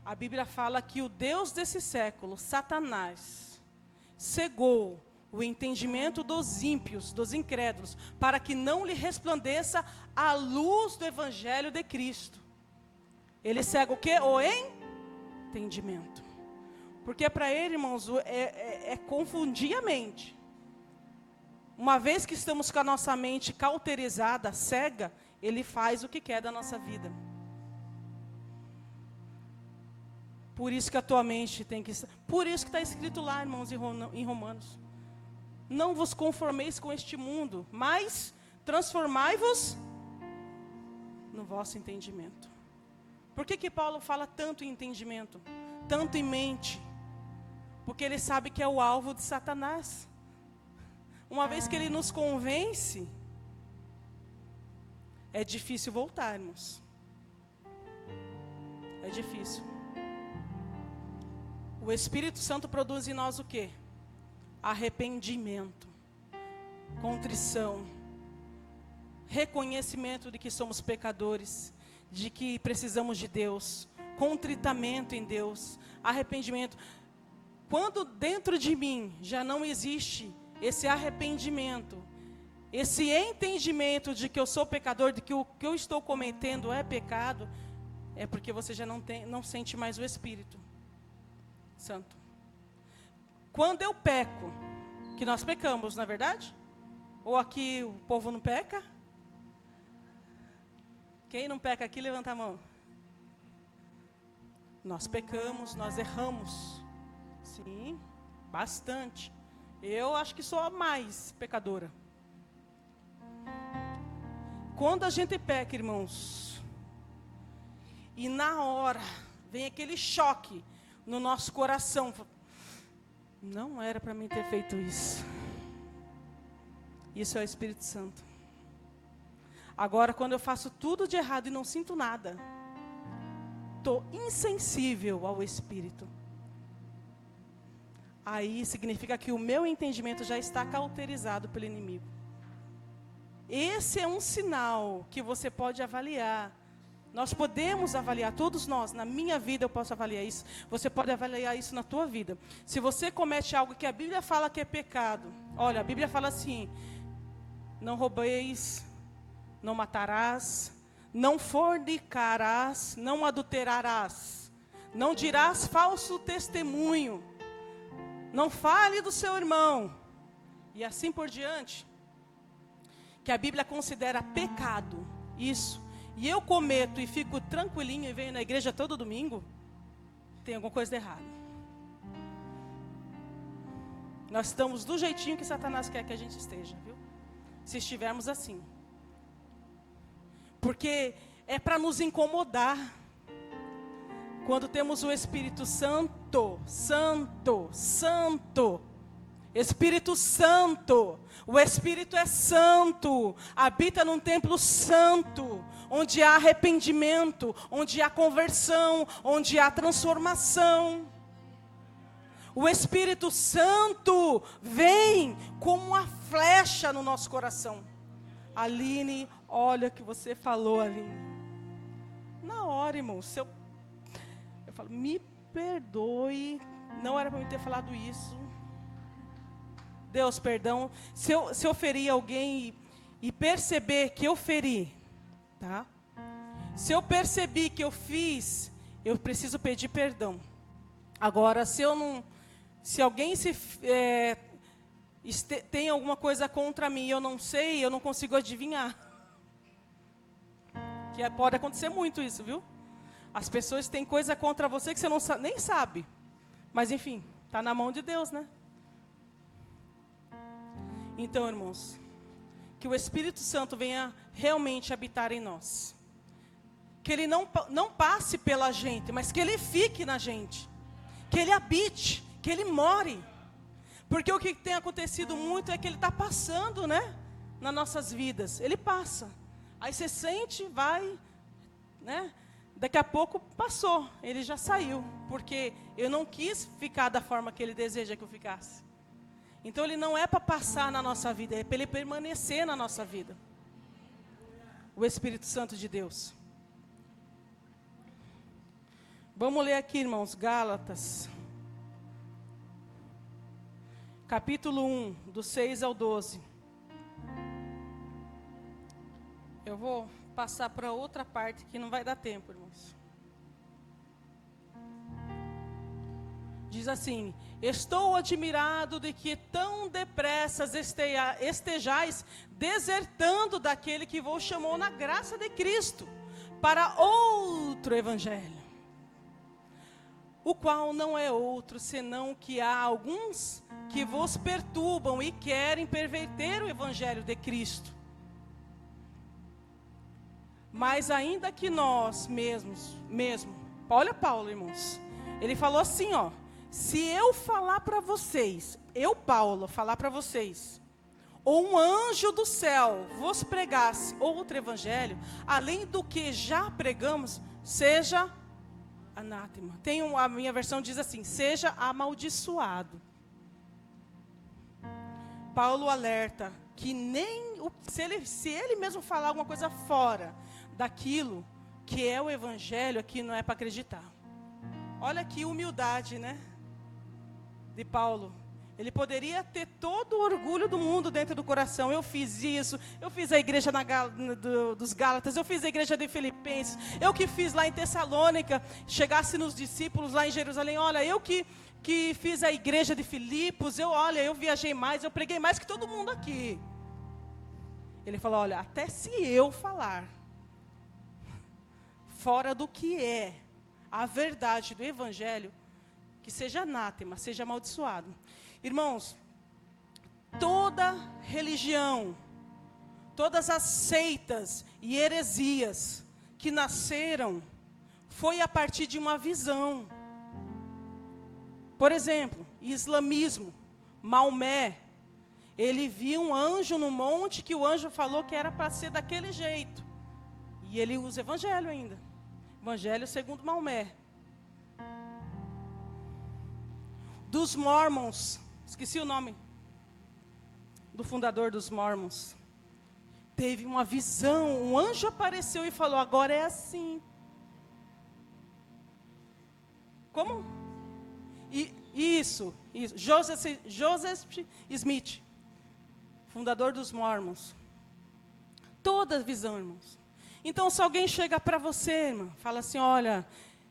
A Bíblia fala que o Deus desse século, Satanás, cegou o entendimento dos ímpios, dos incrédulos, para que não lhe resplandeça a luz do Evangelho de Cristo. Ele cega o quê? O entendimento. Porque para ele, irmãos, é confundir a mente. Uma vez que estamos com a nossa mente cauterizada, cega, ele faz o que quer da nossa vida. Por isso que a tua mente tem que... Por isso que está escrito lá, irmãos, em Romanos. Não vos conformeis com este mundo, mas transformai-vos no vosso entendimento. Por que Paulo fala tanto em entendimento? Tanto em mente? Porque ele sabe que é o alvo de Satanás. Uma vez que ele nos convence, é difícil voltar, irmãos. É difícil. O Espírito Santo produz em nós o quê? Arrependimento, contrição, reconhecimento de que somos pecadores, de que precisamos de Deus, contritamento em Deus, arrependimento. Quando dentro de mim já não existe esse arrependimento, esse entendimento de que eu sou pecador, de que o que eu estou cometendo é pecado, é porque você já não sente mais o Espírito Santo. Quando eu peco, que nós pecamos, não é verdade? Ou aqui o povo não peca? Quem não peca aqui, levanta a mão. Nós pecamos, nós erramos. Sim, bastante. Eu acho que sou a mais pecadora. Quando a gente peca, irmãos, e na hora vem aquele choque no nosso coração, não era para mim ter feito isso. Isso é o Espírito Santo. Agora, quando eu faço tudo de errado e não sinto nada, estou insensível ao Espírito. Aí significa que o meu entendimento já está cauterizado pelo inimigo. Esse é um sinal que você pode avaliar. Nós podemos avaliar, todos nós, na minha vida eu posso avaliar isso. Você pode avaliar isso na tua vida. Se você comete algo que a Bíblia fala que é pecado. Olha, a Bíblia fala assim: não roubeis, não matarás, não fornicarás, não adulterarás, não dirás falso testemunho, não fale do seu irmão. e assim por diante, que a Bíblia considera pecado, isso, e eu cometo e fico tranquilinho e venho na igreja todo domingo, tem alguma coisa errada. Nós estamos do jeitinho que Satanás quer que a gente esteja, viu? Se estivermos assim. Porque é para nos incomodar. Quando temos o Espírito Santo, Espírito Santo, o Espírito é santo, habita num templo santo, onde há arrependimento, onde há conversão, onde há transformação. O Espírito Santo vem como uma flecha no nosso coração. Aline, olha o que você falou, Aline. Na hora, irmão, eu falo, me perdoe, não era para eu ter falado isso. Deus, perdão. Se eu ferir alguém e perceber que eu feri, tá? Se eu percebi que eu fiz, eu preciso pedir perdão. Agora, se alguém tem alguma coisa contra mim e eu não sei, eu não consigo adivinhar. Que pode acontecer muito isso, viu? As pessoas têm coisa contra você que você não nem sabe. Mas enfim, está na mão de Deus, né? Então, irmãos, que o Espírito Santo venha realmente habitar em nós. Que Ele não passe pela gente, mas que Ele fique na gente. Que Ele habite, que Ele more. Porque o que tem acontecido muito é que Ele está passando, né? Nas nossas vidas. Ele passa. Aí você sente, vai, né? Daqui a pouco passou, Ele já saiu. Porque eu não quis ficar da forma que Ele deseja que eu ficasse. Então Ele não é para passar na nossa vida, é para Ele permanecer na nossa vida. O Espírito Santo de Deus. Vamos ler aqui, irmãos, Gálatas. Capítulo 1, do 6 ao 12. Eu vou passar para outra parte que não vai dar tempo, irmãos. Diz assim: estou admirado de que tão depressa estejais desertando daquele que vos chamou na graça de Cristo para outro evangelho, o qual não é outro senão que há alguns que vos perturbam e querem perverter o evangelho de Cristo. Mas ainda que nós mesmo, olha Paulo, irmãos, ele falou assim, ó: se eu falar para vocês, eu, Paulo, falar para vocês, ou um anjo do céu vos pregasse outro evangelho, além do que já pregamos, seja anátema. A minha versão diz assim: seja amaldiçoado. Paulo alerta que se ele mesmo falar alguma coisa fora daquilo que é o evangelho, aqui não é para acreditar. Olha que humildade, né? De Paulo. Ele poderia ter todo o orgulho do mundo dentro do coração. Eu fiz isso, eu fiz a igreja dos Gálatas, eu fiz a igreja de Filipenses, eu que fiz lá em Tessalônica, chegasse nos discípulos lá em Jerusalém, olha, eu que fiz a igreja de Filipos, eu viajei mais, eu preguei mais que todo mundo aqui. Ele falou, olha, até se eu falar fora do que é a verdade do evangelho, que seja anátema, seja amaldiçoado. Irmãos, toda religião, todas as seitas e heresias que nasceram, foi a partir de uma visão. Por exemplo, islamismo, Maomé, ele viu um anjo no monte, que o anjo falou que era para ser daquele jeito. E ele usa evangelho ainda. Evangelho segundo Maomé. Dos Mormons, esqueci o nome do fundador dos Mormons. Teve uma visão, um anjo apareceu e falou, agora é assim. Como? Isso. Joseph Smith, fundador dos Mormons. Toda visão, irmãos. Então, se alguém chega para você, irmão, fala assim, olha,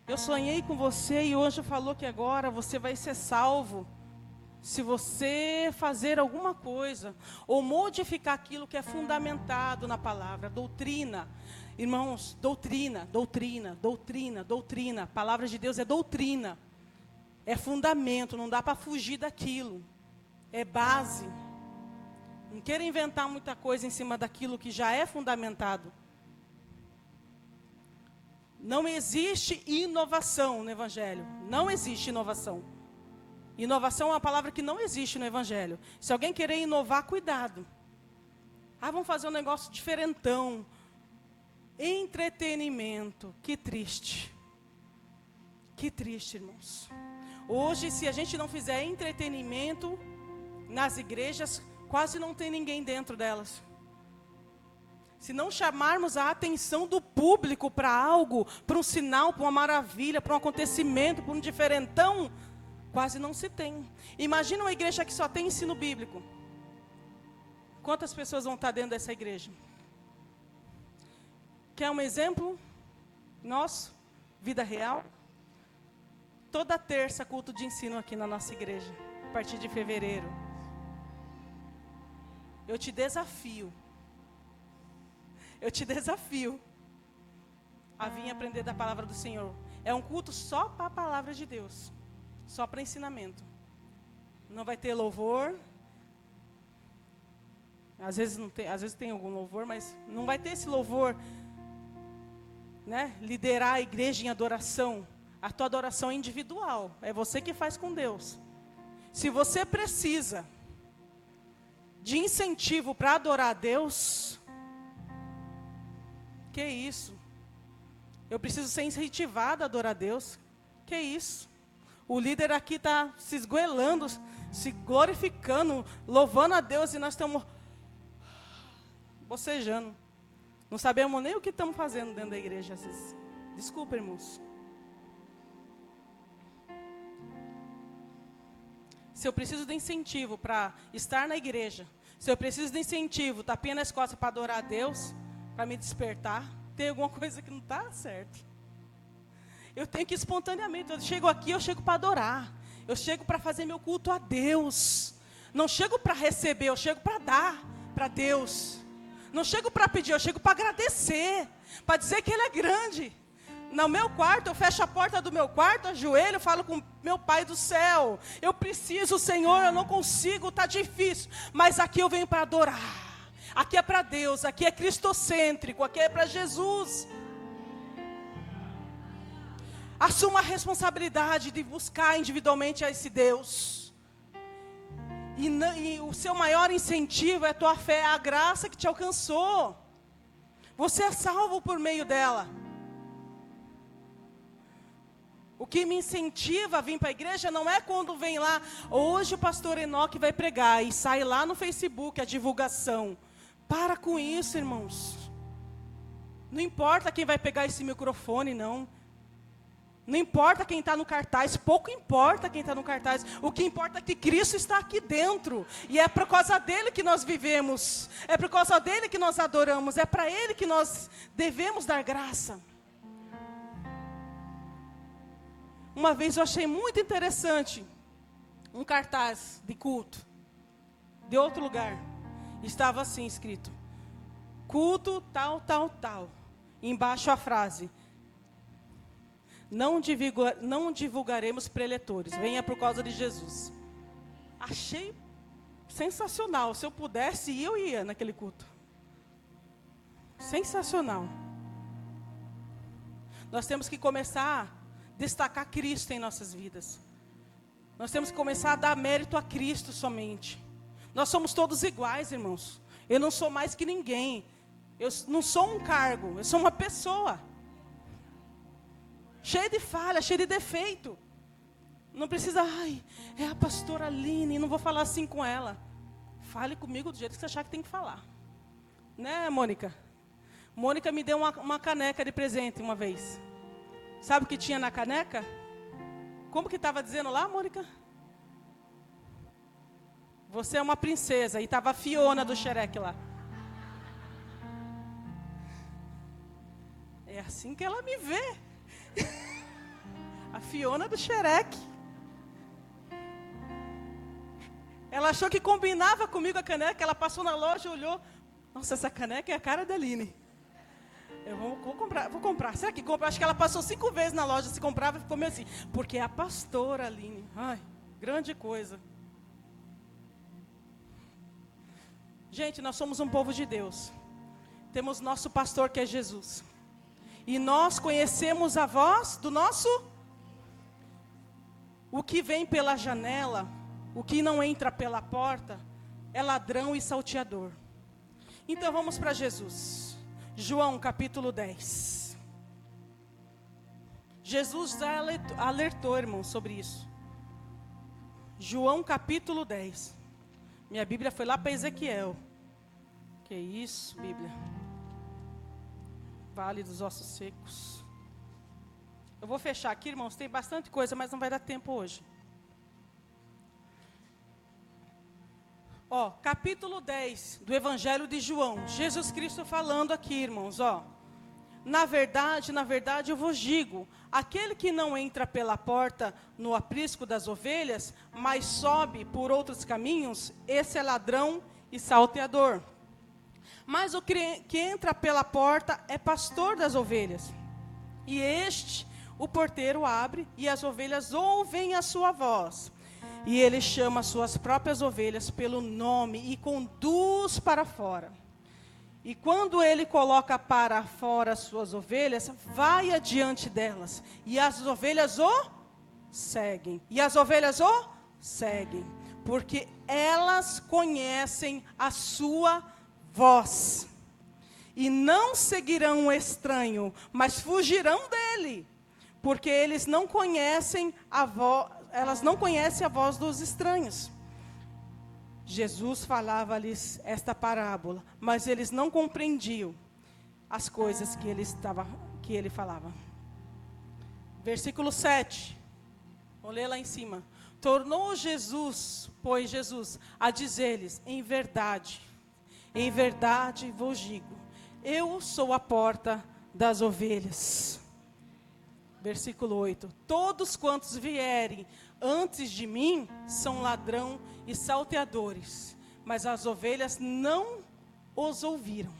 eu sonhei com você e o anjo falou que agora você vai ser salvo. se você fazer alguma coisa, ou modificar aquilo que é fundamentado na palavra, doutrina, irmãos, doutrina, doutrina, doutrina, doutrina, a palavra de Deus é doutrina, é fundamento, não dá para fugir daquilo, é base. Não queira inventar muita coisa em cima daquilo que já é fundamentado. Não existe inovação no Evangelho, não existe inovação. Inovação é uma palavra que não existe no Evangelho. Se alguém querer inovar, cuidado. Vamos fazer um negócio diferentão. Entretenimento. Que triste. Que triste, irmãos. Hoje, se a gente não fizer entretenimento nas igrejas, quase não tem ninguém dentro delas. Se não chamarmos a atenção do público para algo, para um sinal, para uma maravilha, para um acontecimento, para um diferentão, quase não se tem. Imagina uma igreja que só tem ensino bíblico. Quantas pessoas vão estar dentro dessa igreja? Quer um exemplo nosso? Vida real? Toda terça, culto de ensino aqui na nossa igreja, a partir de fevereiro. Eu te desafio a vir aprender da palavra do Senhor. É um culto só para a palavra de Deus. Só para ensinamento. Não vai ter louvor. Às vezes tem algum louvor, mas não vai ter esse louvor, né? Liderar a igreja em adoração. A tua adoração é individual. É você que faz com Deus. Se você precisa de incentivo para adorar a Deus, que isso? Eu preciso ser incentivado a adorar a Deus. Que isso? O líder aqui está se esgoelando, se glorificando, louvando a Deus, e nós estamos bocejando. Não sabemos nem o que estamos fazendo dentro da igreja. Desculpa, irmãos. Se eu preciso de incentivo para estar na igreja, se eu preciso de incentivo, tapinha nas costas para adorar a Deus, para me despertar, tem alguma coisa que não está certo. Eu tenho que espontaneamente, eu chego aqui, eu chego para adorar. Eu chego para fazer meu culto a Deus. Não chego para receber, eu chego para dar para Deus. Não chego para pedir, eu chego para agradecer. Para dizer que Ele é grande. No meu quarto, eu fecho a porta do meu quarto, ajoelho, falo com meu Pai do céu. Eu preciso, Senhor, eu não consigo, está difícil. Mas aqui eu venho para adorar. Aqui é para Deus, aqui é cristocêntrico, aqui é para Jesus. Assuma a responsabilidade de buscar individualmente a esse Deus. E o seu maior incentivo é a tua fé, é a graça que te alcançou. Você é salvo por meio dela. O que me incentiva a vir para a igreja não é quando vem lá, hoje o pastor Enoque vai pregar, e sai lá no Facebook a divulgação. Para com isso, irmãos. Não importa quem vai pegar esse microfone, não. Não importa quem está no cartaz, pouco importa quem está no cartaz. O que importa é que Cristo está aqui dentro. E é por causa dele que nós vivemos. É por causa dele que nós adoramos. É para ele que nós devemos dar graça. Uma vez eu achei muito interessante um cartaz de culto de outro lugar. Estava assim escrito: culto tal, tal, tal. E embaixo a frase: não divulgaremos preletores, venha por causa de Jesus. Achei sensacional. Se eu pudesse, eu ia naquele culto. Sensacional. Nós temos que começar a destacar Cristo em nossas vidas. Nós temos que começar a dar mérito a Cristo somente. Nós somos todos iguais, irmãos. Eu não sou mais que ninguém. Eu não sou um cargo, eu sou uma pessoa. Cheio de falha, cheio de defeito. Não precisa, é a pastora Aline, não vou falar assim com ela. Fale comigo do jeito que você achar que tem que falar. Né, Mônica? Mônica me deu uma caneca de presente uma vez. Sabe o que tinha na caneca? Como que estava dizendo lá, Mônica? Você é uma princesa. E estava a Fiona do Shrek lá. É assim que ela me vê. A Fiona do Shrek. Ela achou que combinava comigo a caneca, ela passou na loja, olhou. Nossa, essa caneca é a cara da Aline. Eu vou comprar. Será que compra? Acho que ela passou 5 vezes na loja, se comprava e ficou meio assim. Porque é a pastora Aline. Ai, grande coisa. Gente, nós somos um povo de Deus. Temos nosso pastor que é Jesus. E nós conhecemos a voz do nosso... O que vem pela janela, o que não entra pela porta, é ladrão e salteador. Então vamos para Jesus. João capítulo 10. Jesus já alertou, irmão, sobre isso. João capítulo 10. Minha Bíblia foi lá para Ezequiel. Que isso, Bíblia? Vale dos ossos secos. Eu vou fechar aqui, irmãos, tem bastante coisa, mas não vai dar tempo hoje. Ó, capítulo 10 do Evangelho de João. Jesus Cristo falando aqui, irmãos, ó. Na verdade, eu vos digo, aquele que não entra pela porta no aprisco das ovelhas, mas sobe por outros caminhos, esse é ladrão e salteador. Mas o que entra pela porta é pastor das ovelhas. E este, o porteiro abre, e as ovelhas ouvem a sua voz. E ele chama as suas próprias ovelhas pelo nome e conduz para fora. E quando ele coloca para fora as suas ovelhas, vai adiante delas. E as ovelhas o seguem. Porque elas conhecem a sua voz. E não seguirão o estranho, mas fugirão dele. Porque eles não conhecem elas não conhecem a voz dos estranhos. Jesus falava-lhes esta parábola, mas eles não compreendiam as coisas que ele falava. Versículo 7. Vamos ler lá em cima. Tornou Jesus, a dizer-lhes, em verdade vos digo, eu sou a porta das ovelhas. Versículo 8. Todos quantos vierem antes de mim são ladrão e salteadores, mas as ovelhas não os ouviram.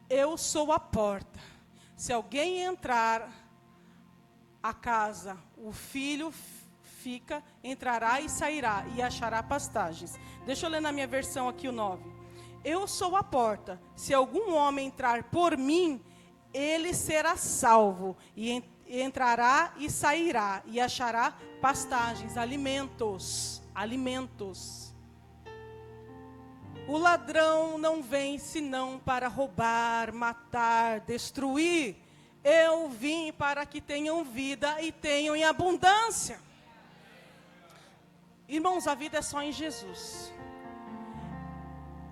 Eu sou a porta. Se alguém entrar a casa, o filho entrará e sairá e achará pastagens. Deixa eu ler na minha versão aqui o 9. Eu sou a porta. Se algum homem entrar por mim, ele será salvo, e entrará e sairá, e achará pastagens, alimentos. O ladrão não vem senão para roubar, matar, destruir. Eu vim para que tenham vida e tenham em abundância. Irmãos, a vida é só em Jesus.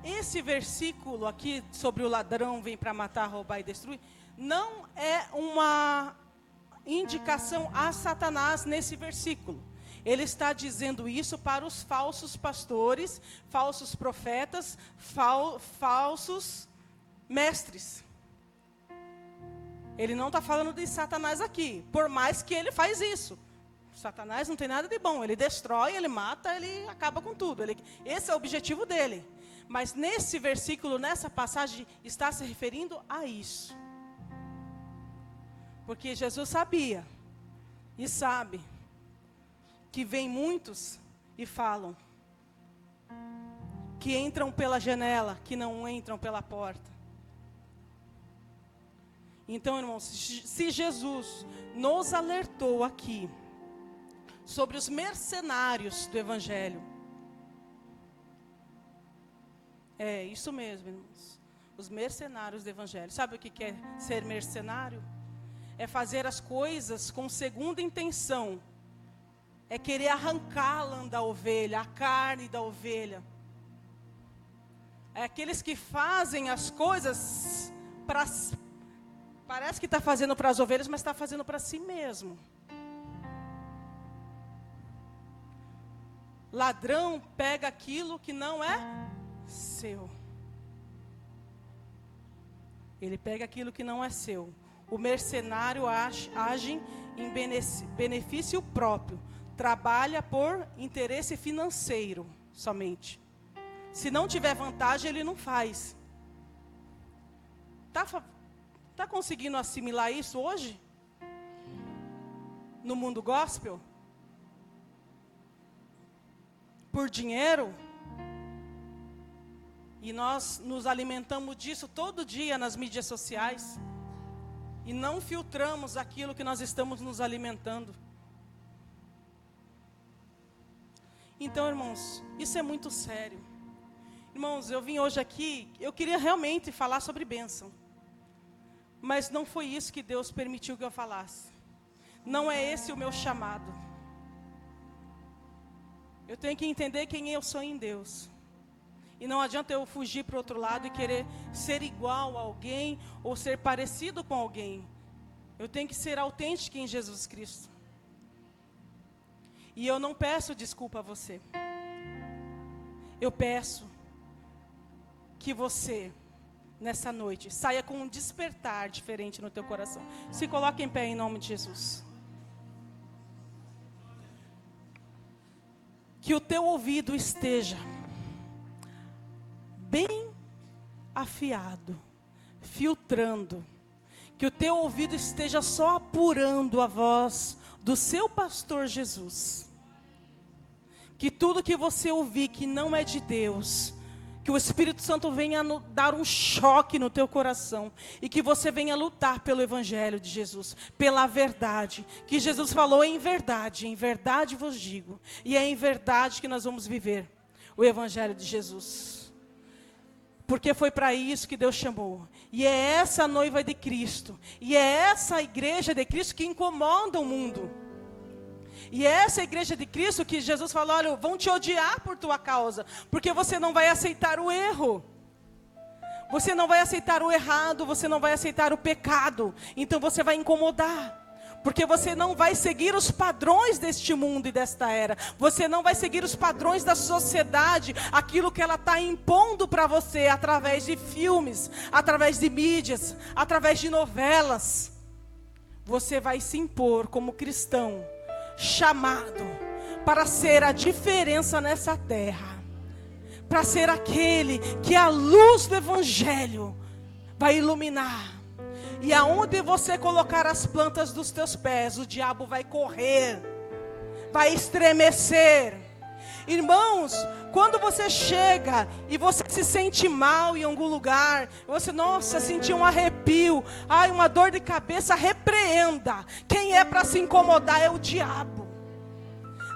Esse versículo aqui sobre o ladrão vem para matar, roubar e destruir, não é uma indicação a Satanás nesse versículo. Ele está dizendo isso para os falsos pastores, falsos profetas, falsos mestres. Ele não está falando de Satanás aqui, por mais que ele faz isso. Satanás não tem nada de bom, ele destrói, ele mata, ele acaba com tudo. Esse é o objetivo dele. Mas nesse versículo, nessa passagem, está se referindo a isso. Porque Jesus sabia e sabe que vem muitos e falam, que entram pela janela, que não entram pela porta. Então, irmãos, se Jesus nos alertou aqui sobre os mercenários do Evangelho, é isso mesmo, irmãos, os mercenários do Evangelho. Sabe o que é ser mercenário? É fazer as coisas com segunda intenção. É querer arrancá-la da ovelha, a carne da ovelha. É aqueles que fazem as coisas para... Parece que está fazendo para as ovelhas, mas está fazendo para si mesmo. Ladrão pega aquilo que não é seu. Ele pega aquilo que não é seu. O mercenário age em benefício próprio, trabalha por interesse financeiro somente. Se não tiver vantagem, ele não faz. Tá conseguindo assimilar isso hoje? No mundo gospel? Por dinheiro? E nós nos alimentamos disso todo dia nas mídias sociais. E não filtramos aquilo que nós estamos nos alimentando. Então, irmãos, isso é muito sério. Irmãos, eu vim hoje aqui, eu queria realmente falar sobre bênção. Mas não foi isso que Deus permitiu que eu falasse. Não é esse o meu chamado. Eu tenho que entender quem eu sou em Deus. E não adianta eu fugir para o outro lado e querer ser igual a alguém ou ser parecido com alguém. Eu tenho que ser autêntico em Jesus Cristo. E eu não peço desculpa a você. Eu peço que você, nessa noite, saia com um despertar diferente no teu coração. Se coloque em pé em nome de Jesus. Que o teu ouvido esteja bem afiado, filtrando. Que o teu ouvido esteja só apurando a voz do seu pastor Jesus. Que tudo que você ouvir que não é de Deus, que o Espírito Santo venha dar um choque no teu coração. E que você venha lutar pelo Evangelho de Jesus, pela verdade. Que Jesus falou em verdade vos digo. E é em verdade que nós vamos viver o Evangelho de Jesus. Porque foi para isso que Deus chamou. E é essa noiva de Cristo. E é essa igreja de Cristo que incomoda o mundo. E é essa igreja de Cristo que Jesus falou, olha, vão te odiar por tua causa. Porque você não vai aceitar o erro. Você não vai aceitar o errado, você não vai aceitar o pecado. Então você vai incomodar. Porque você não vai seguir os padrões deste mundo e desta era. Você não vai seguir os padrões da sociedade. Aquilo que ela está impondo para você através de filmes, através de mídias, através de novelas. Você vai se impor como cristão, chamado para ser a diferença nessa terra. Para ser aquele que a luz do Evangelho vai iluminar. E aonde você colocar as plantas dos teus pés, o diabo vai correr, vai estremecer. Irmãos, quando você chega e você se sente mal em algum lugar, você, nossa, sentiu um arrepio, ai, uma dor de cabeça, repreenda. Quem é para se incomodar é o diabo.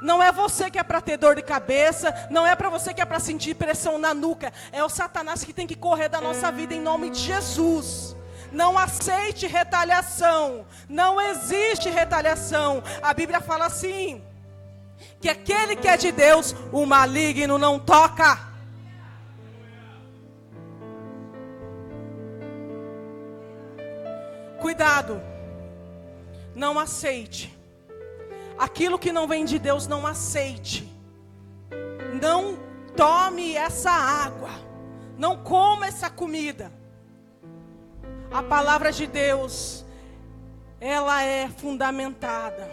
Não é você que é para ter dor de cabeça, não é para você que é para sentir pressão na nuca. É o Satanás que tem que correr da nossa vida em nome de Jesus. Não aceite retaliação. Não existe retaliação. A Bíblia fala assim, que aquele que é de Deus, o maligno não toca. Cuidado. Não aceite. Aquilo que não vem de Deus, não aceite. Não tome essa água. Não coma essa comida. A palavra de Deus, ela é fundamentada.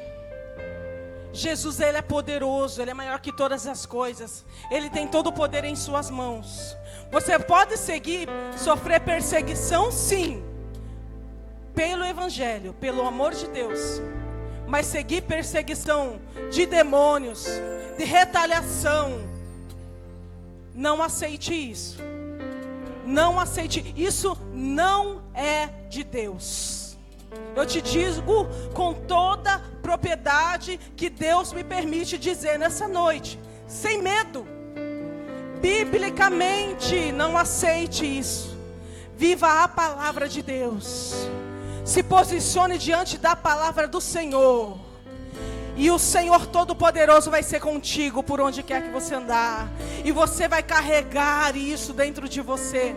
Jesus, Ele é poderoso, Ele é maior que todas as coisas. Ele tem todo o poder em suas mãos. Você pode sofrer perseguição, sim, pelo Evangelho, pelo amor de Deus. Mas seguir perseguição de demônios, de retaliação, não aceite isso. Não aceite, isso não é de Deus. Eu te digo com toda propriedade que Deus me permite dizer nessa noite, sem medo. Biblicamente, não aceite isso. Viva a palavra de Deus. Se posicione diante da palavra do Senhor. E o Senhor Todo-Poderoso vai ser contigo por onde quer que você andar. E você vai carregar isso dentro de você.